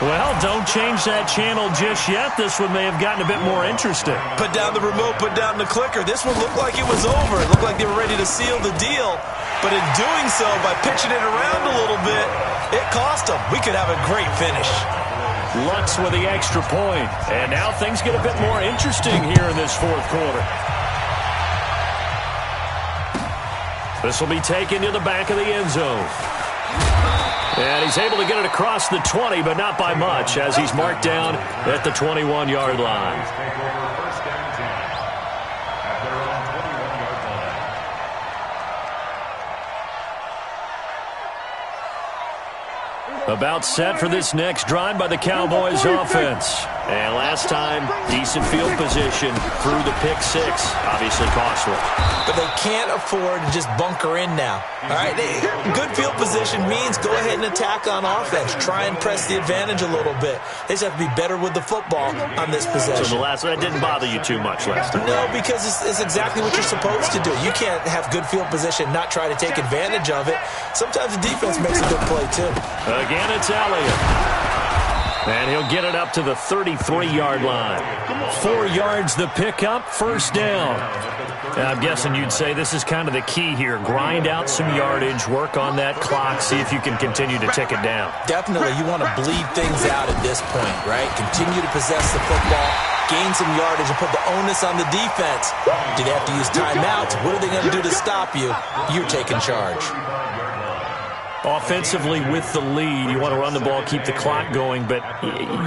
Well, don't change that channel just yet. This one may have gotten a bit more interesting. Put down the remote, put down the clicker. This one looked like it was over. It looked like they were ready to seal the deal. But in doing so, by pitching it around a little bit, it cost them. We could have a great finish. Lutz with the extra point. And now things get a bit more interesting here in this fourth quarter. This will be taken to the back of the end zone. And he's able to get it across the 20, but not by much, as he's marked down at the 21-yard line. About set for this next drive by the Cowboys offense. And last time, decent field position through the pick 6. Obviously costly. But they can't afford to just bunker in now. All right, good field position means go ahead and attack on offense. Try and press the advantage a little bit. They just have to be better with the football on this possession. So the last one, that didn't bother you too much last time? No, because it's exactly what you're supposed to do. You can't have good field position, not try to take advantage of it. Sometimes the defense makes a good play, too. Again, it's Elliott. And he'll get it up to the 33-yard line. 4 yards the pickup, first down. And I'm guessing you'd say this is kind of the key here. Grind out some yardage, work on that clock, see if you can continue to tick it down. Definitely. You want to bleed things out at this point, right? Continue to possess the football, gain some yardage, and put the onus on the defense. Do they have to use timeouts? What are they going to do to stop you? You're taking charge. Offensively with the lead, you want to run the ball, keep the clock going, but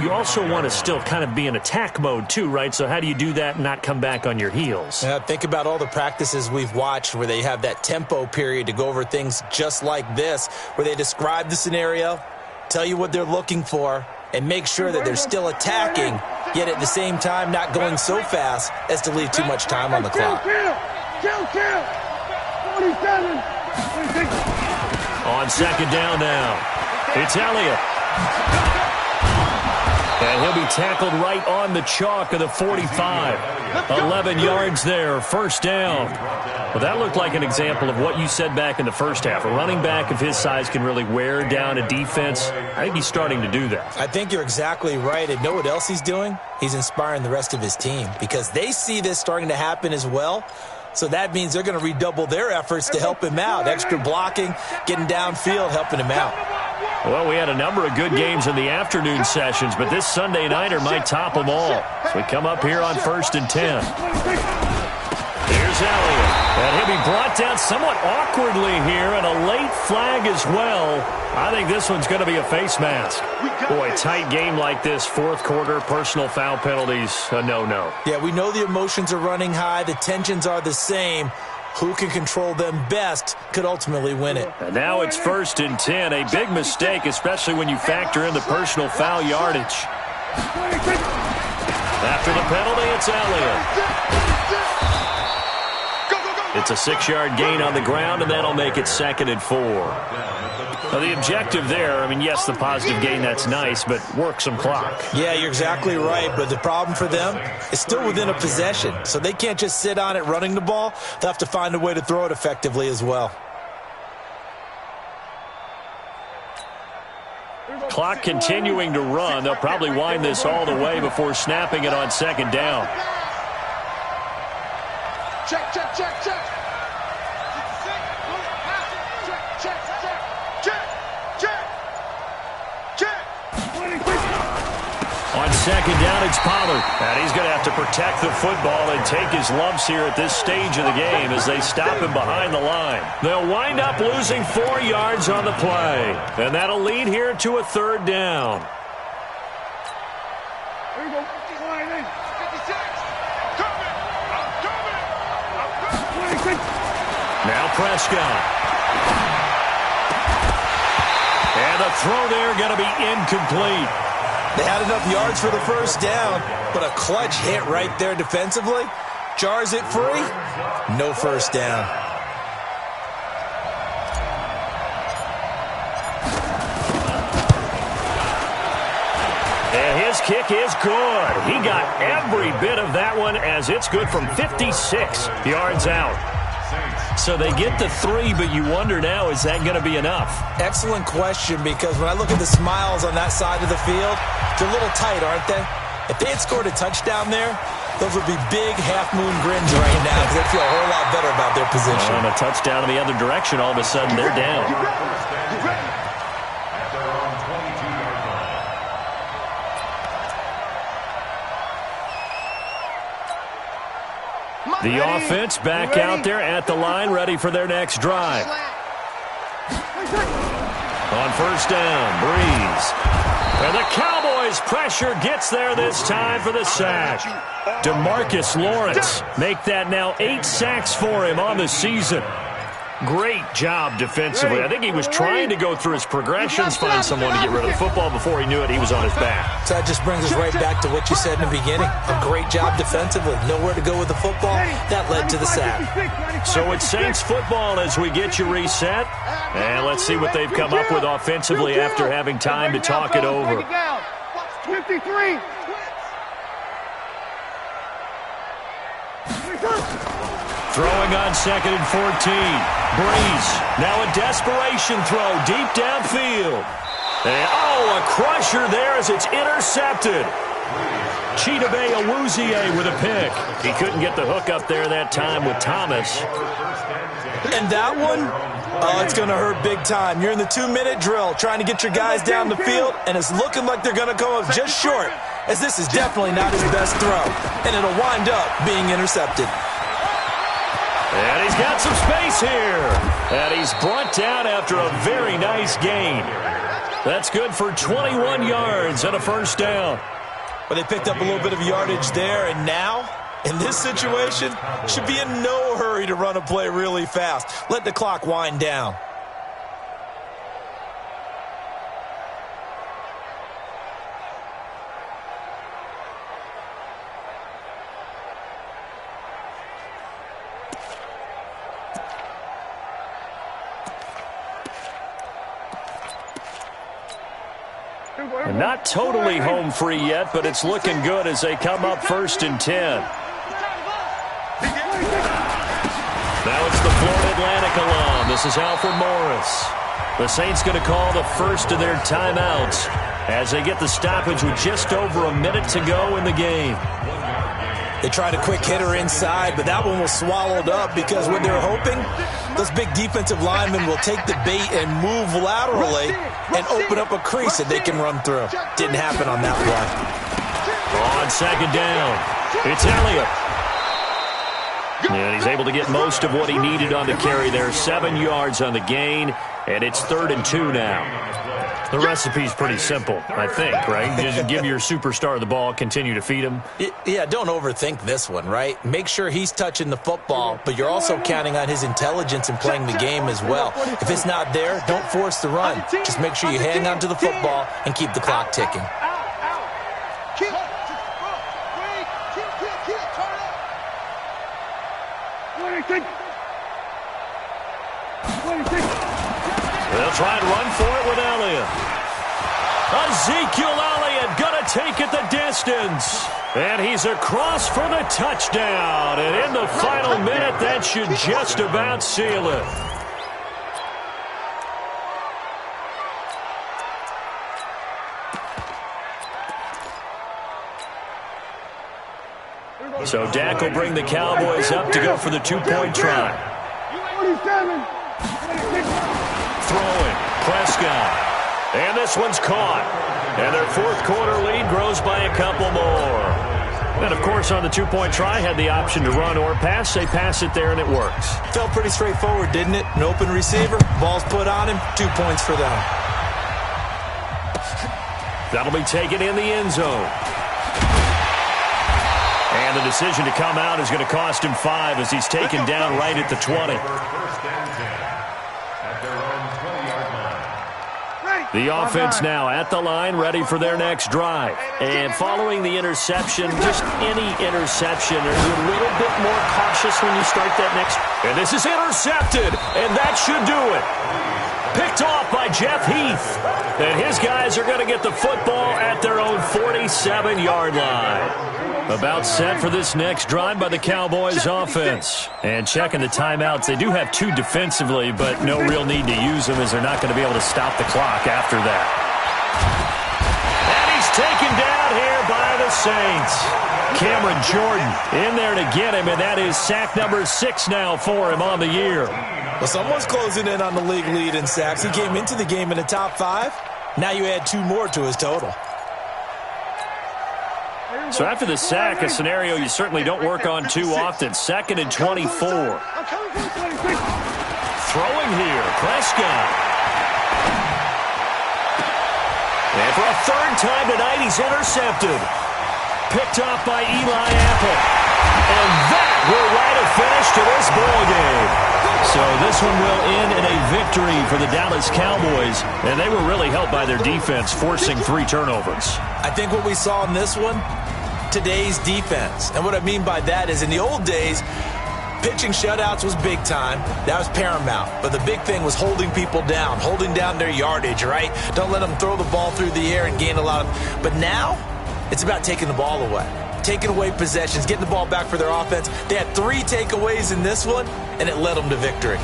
you also want to still kind of be in attack mode too, right? So how do you do that and not come back on your heels? Think about all the practices we've watched where they have that tempo period to go over things just like this, where they describe the scenario, tell you what they're looking for, and make sure that they're still attacking, yet at the same time not going so fast as to leave too much time on the clock. Kill. 47. On second down now, it's Elliott. And he'll be tackled right on the chalk of the 45. 11 yards there, first down. Well, that looked like an example of what you said back in the first half. A running back of his size can really wear down a defense. I think he's starting to do that. I think you're exactly right. And know what else he's doing? He's inspiring the rest of his team because they see this starting to happen as well. So that means they're going to redouble their efforts to help him out. Extra blocking, getting downfield, helping him out. Well, we had a number of good games in the afternoon sessions, but this Sunday nighter might top them all. So we come up here on 1st and 10. Here's Elliott. And he'll be brought down somewhat awkwardly here, and a late flag as well. I think this one's going to be a face mask. Boy, tight game like this, fourth quarter, personal foul penalties, a no-no. Yeah, we know the emotions are running high. The tensions are the same. Who can control them best could ultimately win it. And now it's 1st and 10. A big mistake, especially when you factor in the personal foul yardage. After the penalty, it's Elliott. It's a 6-yard gain on the ground, and that'll make it 2nd and 4. Now, the objective there, I mean, yes, the positive gain, that's nice, but work some clock. Yeah, you're exactly right, but the problem for them is still within a possession, so they can't just sit on it running the ball. They'll have to find a way to throw it effectively as well. Clock continuing to run. They'll probably wind this all the way before snapping it on 2nd down. Check, check, check, check. 66. Pass it. Check, check, check. Check, check, check. On second down, it's Pollard. And he's going to have to protect the football and take his lumps here at this stage of the game as they stop him behind the line. They'll wind up losing 4 yards on the play. And that'll lead here to a third down. Here we go. 56. I'm coming. I'm coming. I'm coming. Now Prescott. And the throw there going to be incomplete. They had enough yards for the first down, but a clutch hit right there defensively. Jars it free. No first down. And his kick is good. He got every bit of that one as it's good from 56 yards out. So they get the 3, but you wonder now, is that going to be enough? Excellent question, because when I look at the smiles on that side of the field, they're a little tight, aren't they? If they had scored a touchdown there, those would be big half-moon grins right now because they feel a whole lot better about their position. And a touchdown in the other direction, all of a sudden they're down. The offense back out there at the line, ready for their next drive. On first down, Breeze. And the Cowboys pressure gets there this time for the sack. DeMarcus Lawrence make that now 8 sacks for him on the season. Great job defensively. I think he was trying to go through his progressions, find someone to get rid of the football. Before he knew it, he was on his back. So that just brings us right back to what you said in the beginning. A great job defensively. Nowhere to go with the football. That led to the sack. So it's Saints football as we get you reset. And let's see what they've come up with offensively after having time to talk it over. 53. Throwing on second and 14. Breeze. Now a desperation throw deep downfield. And, a crusher there as it's intercepted. Chidobe Awuzie with a pick. He couldn't get the hook up there that time with Thomas. And that one, it's going to hurt big time. You're in the 2-minute drill trying to get your guys down the field, and it's looking like they're going to come up just short, as this is definitely not his best throw. And it'll wind up being intercepted. And he's got some space here. And he's brought down after a very nice gain. That's good for 21 yards and a first down. But they picked up a little bit of yardage there, and now, in this situation, should be in no hurry to run a play really fast. Let the clock wind down. Not totally home free yet, but it's looking good as they come up 1st and 10. Now it's the Florida Atlantic alum. This is Alfred Morris. The Saints going to call the first of their timeouts as they get the stoppage with just over a minute to go in the game. They tried a quick hitter inside, but that one was swallowed up because what they're hoping, those big defensive linemen will take the bait and move laterally and open up a crease that they can run through. Didn't happen on that play. On second down, it's Elliott. And he's able to get most of what he needed on the carry there. 7 yards on the gain, and it's 3rd and 2 now. The recipe's pretty simple, I think, right? Just give your superstar the ball, continue to feed him. Yeah, don't overthink this one, right? Make sure he's touching the football, but you're also counting on his intelligence in playing the game as well. If it's not there, don't force the run. Just make sure you hang on to the football and keep the clock ticking. They'll try and run for it with Elliott. Ezekiel Elliott going to take it the distance. And he's across for the touchdown. And in the final minute, that should just about seal it. So Dak will bring the Cowboys up to go for the two-point try. 47. Throwing, Prescott. And this one's caught. And their fourth quarter lead grows by a couple more. And, of course, on the two-point try, had the option to run or pass. They pass it there, and it works. Felt pretty straightforward, didn't it? An open receiver, ball's put on him, 2 points for them. That'll be taken in the end zone. And the decision to come out is going to cost him 5 as he's taken down right at the 20. The offense now at the line, ready for their next drive. And following the interception, just any interception, are you a little bit more cautious when you start that next? And this is intercepted, and that should do it. Picked off by Jeff Heath. And his guys are going to get the football at their own 47-yard line. About set for this next drive by the Cowboys offense. And checking the timeouts, they do have 2 defensively, but no real need to use them as they're not going to be able to stop the clock after that. And he's taken down here by the Saints. Cameron Jordan in there to get him, and that is sack number 6 now for him on the year. Well, someone's closing in on the league lead in sacks. He came into the game in the top 5. Now you add 2 more to his total. So after the sack, a scenario you certainly don't work on too often. 2nd and 24. Throwing here, Prescott. And for a 3rd time tonight, he's intercepted. Picked off by Eli Apple. And that will write a finish to this ball game. So this one will end in a victory for the Dallas Cowboys. And they were really helped by their defense, forcing 3 turnovers. I think what we saw in this one, today's defense. And what I mean by that is in the old days, pitching shutouts was big time. That was paramount. But the big thing was holding people down, holding down their yardage, right? Don't let them throw the ball through the air and gain a lot of... But now, it's about taking the ball away. Taking away possessions, getting the ball back for their offense. They had 3 takeaways in this one, and it led them to victory.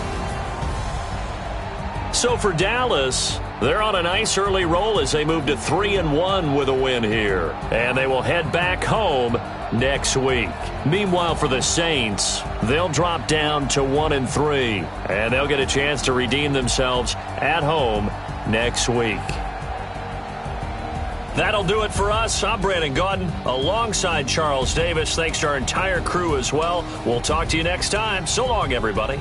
So for Dallas, they're on a nice early roll as they move to 3-1 with a win here. And they will head back home next week. Meanwhile, for the Saints, they'll drop down to 1-3. And they'll get a chance to redeem themselves at home next week. That'll do it for us. I'm Brandon Gaudin alongside Charles Davis. Thanks to our entire crew as well. We'll talk to you next time. So long, everybody.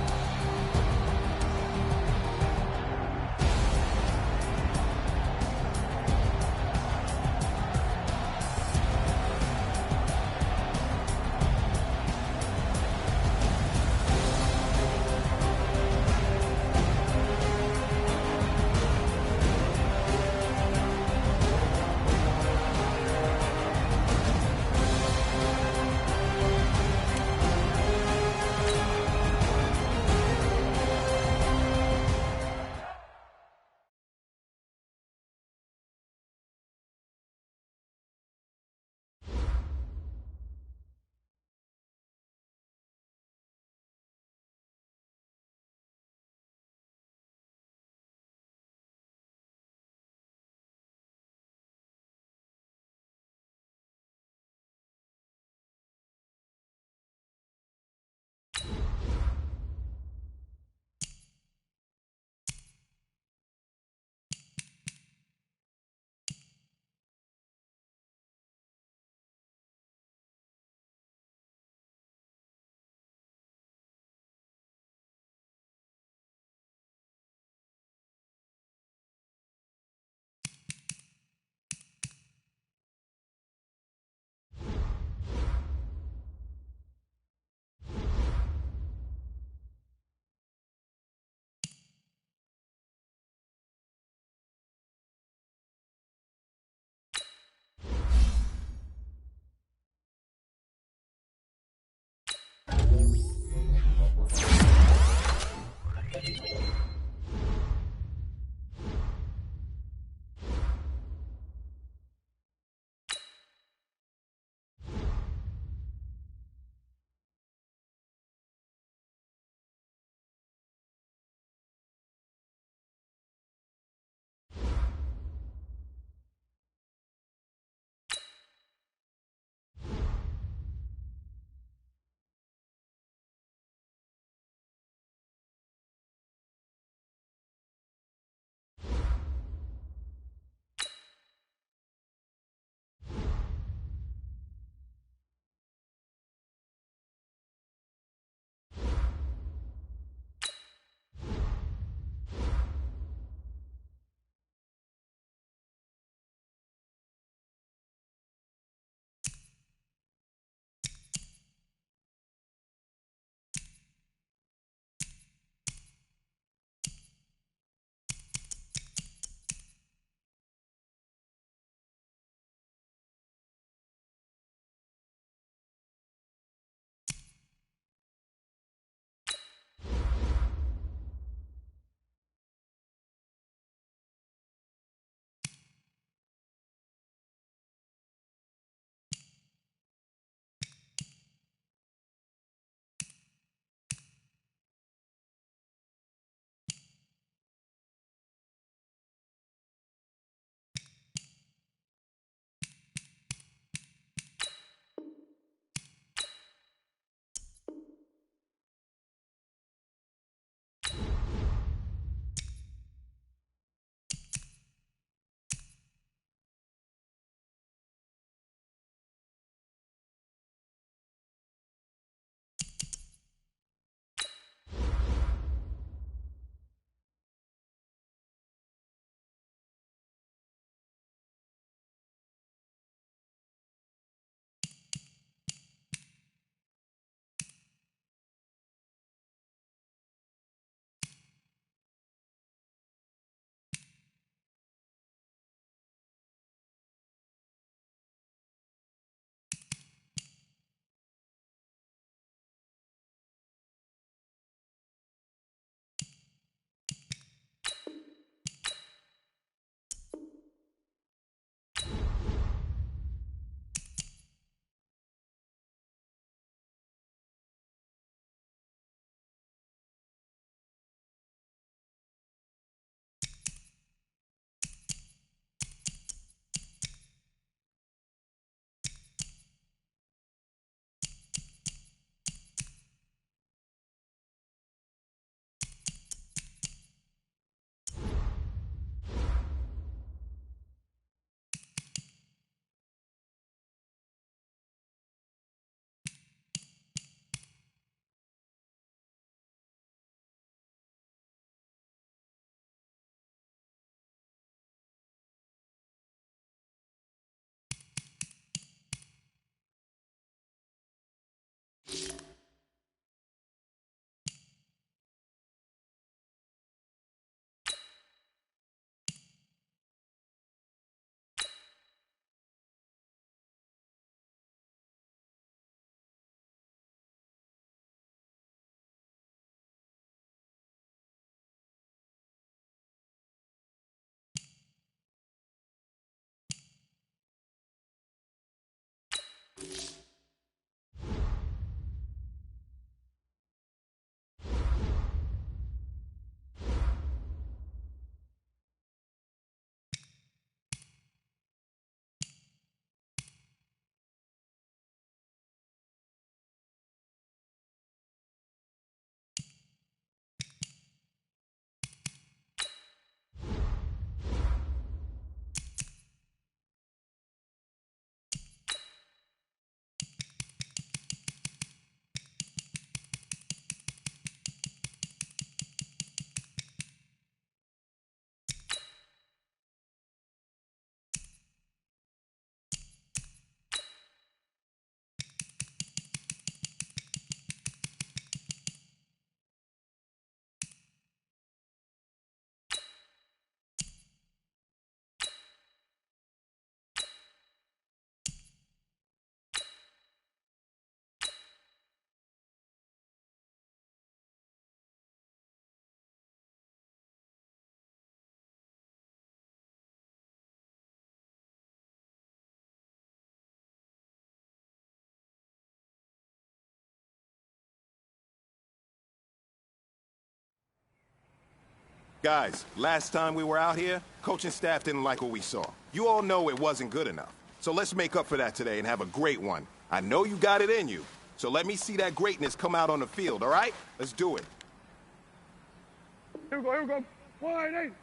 Guys, last time we were out here, coaching staff didn't like what we saw. You all know it wasn't good enough. So let's make up for that today and have a great one. I know you got it in you. So let me see that greatness come out on the field, all right? Let's do it. Here we go. Wide eight.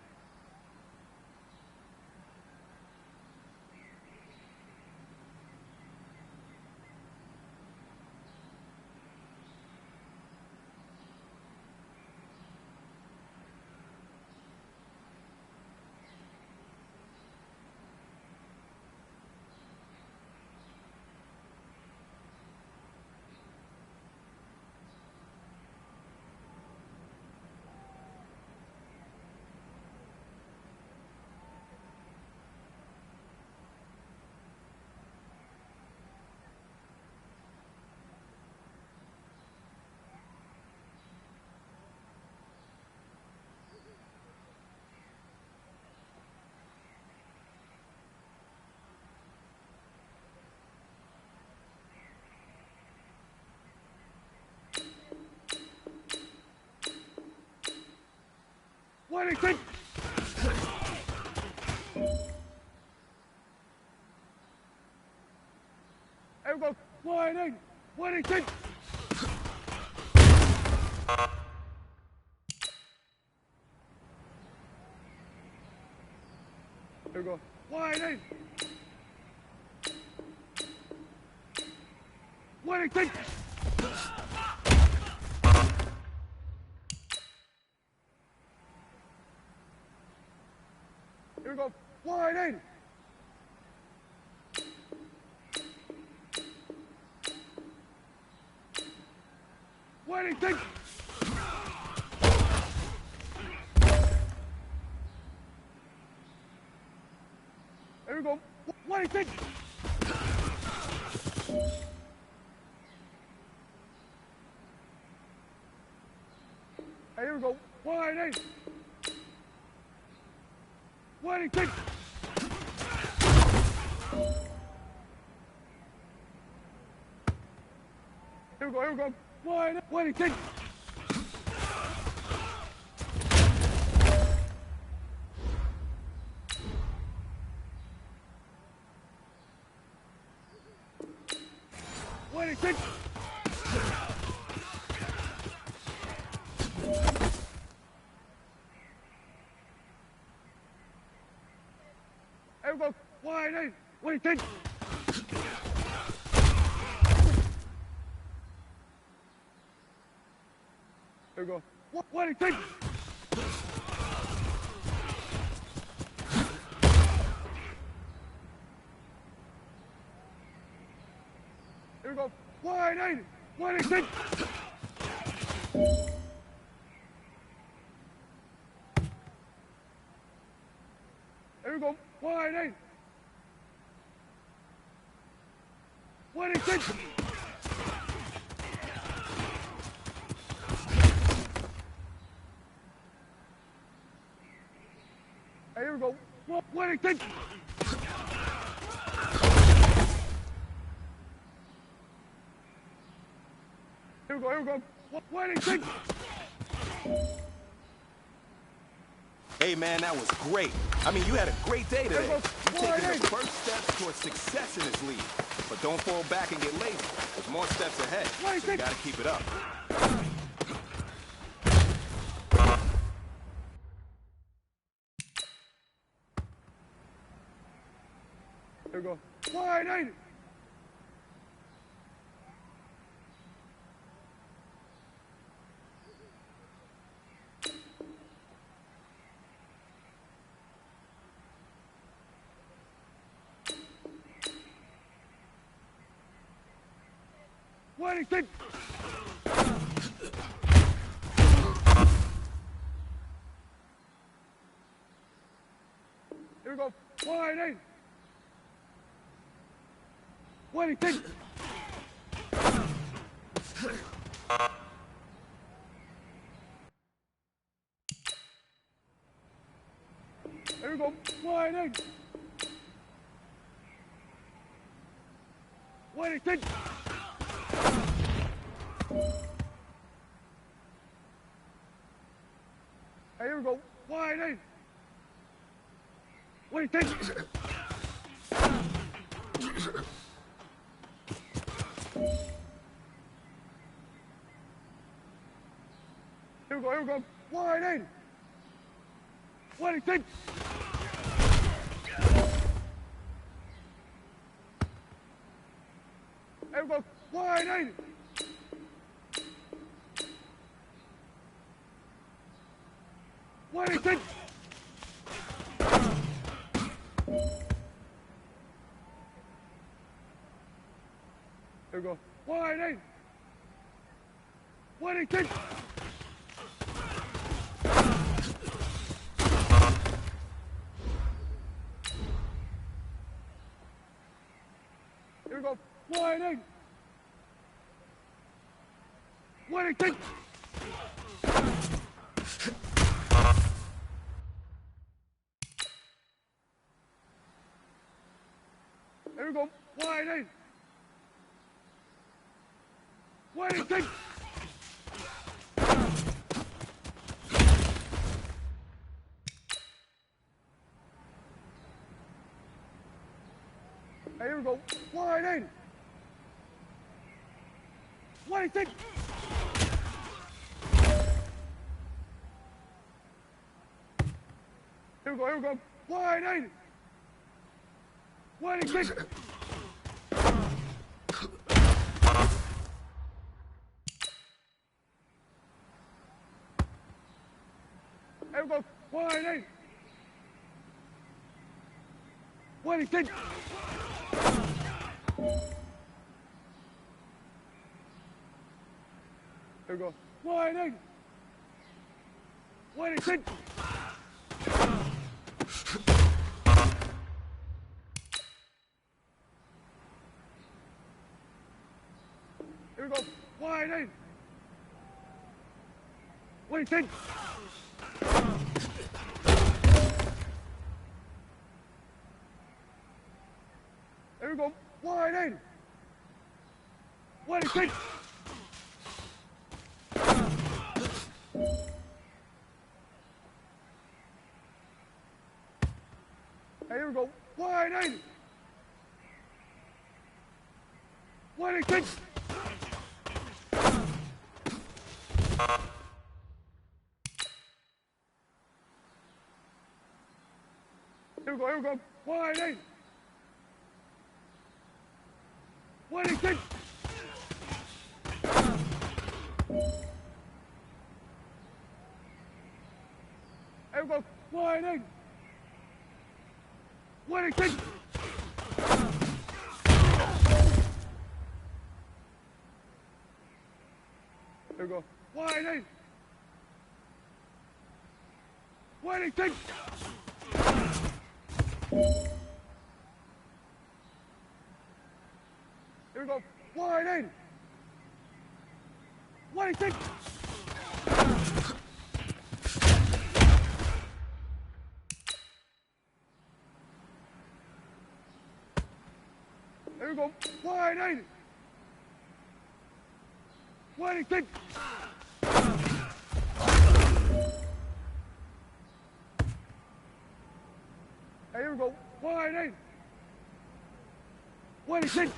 What do you think? Here we go. Wide eight. What do you think? Here we go. Wide eight. What do you think? Here we go. Wide eight. What do you think? Here we go. What do you think? Here we go. Wide eight. What do you think? Here we go. Wide eight. What do you think? What do you think? Here we go. Wide eight. What do you think? Here we go. What do you think? Here we go. Wide eight. What do you think? Here we go. Wide eight. What do you think? Here we go. What do you think? Here we go, here we go. Waiting, take. Hey, man, that was great. I mean, you had a great day today. You're taking the first steps towards success in this league. But don't fall back and get lazy. There's more steps ahead, so you gotta keep it up. Here we go. Wide eight. Waiting, take. Here we go. Wide eight. Waiting, take. Here we go. Wide eight. Waiting, take. Hey, here we go. Wide eight. Wait, take. Here we go, here we go. Wide eight. Wait, take. Here we go. Wide eight. Wait, take. Here we go. Wide eight. Wait, take. Here we go. Wide eight. Wait, take. Here we go. Wide eight. Wait, take. Hey, here we go. Wide eight. Wait, take. Here we go, here we go. Wide eight. Wait, take. Here we go. Wide eight. Wait, take. Here we go. Wide eight. Wait, take. Here we go. Wide eight. Wait, take. Here we go. Wide eight. Wait, take. Hey, here we go. Wide eight. Wait, take. Here we go, here we go. Wide eight. Wait, take. Here we go. Wide eight. Wait, take. Here we go. Wide eight. Wait, take. Here we go. Wide eight. Wait, take. Here we go. Wide eight. Waiting, think. Hey, here we go. Wide eight. Waiting, think.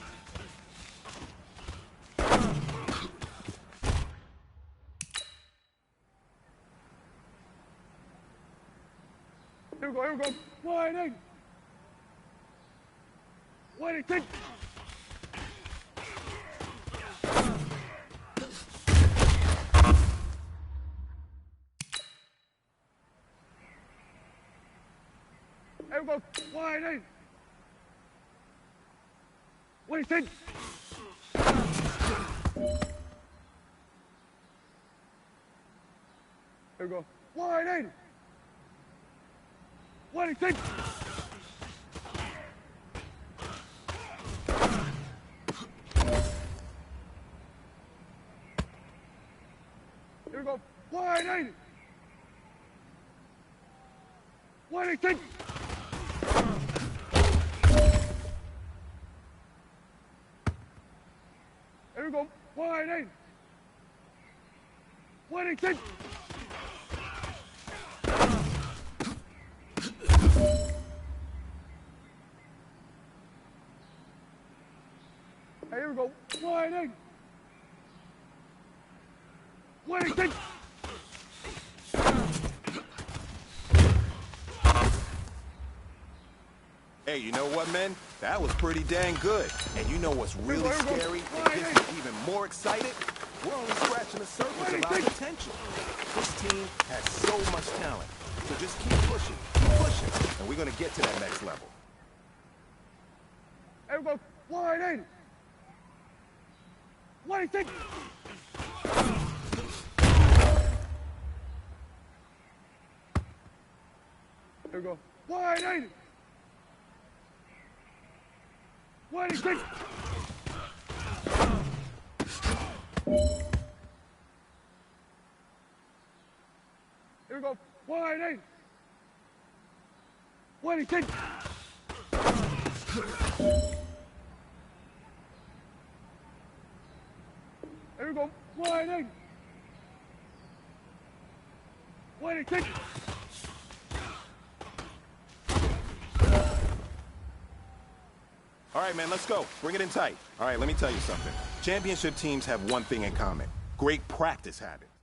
Here we go, here we go. Wide eight. Waiting, think. Here we go. Wide eight. Waiting, think. Here we go. Wide eight. Waiting, think. Here we go. Wide eight. Waiting, think. Here we go. Wide eight. Waiting, think. Hey, here we go. Wide eight. Waiting, think. Hey, you know what, men? That was pretty dang good. And you know what's really scary and gets me even more excited? We're only scratching the surface of our potential. This team has so much talent. So just keep pushing, and we're going to get to that next level. Here we go. Wide eight. Waiting, think. Here we go. Wide eight. Waiting, think. Here we go. Wide eight. Waiting, think. Here we go. Wide eight. Waiting, think. All right, man, let's go. Bring it in tight. All right, let me tell you something. Championship teams have one thing in common: great practice habits.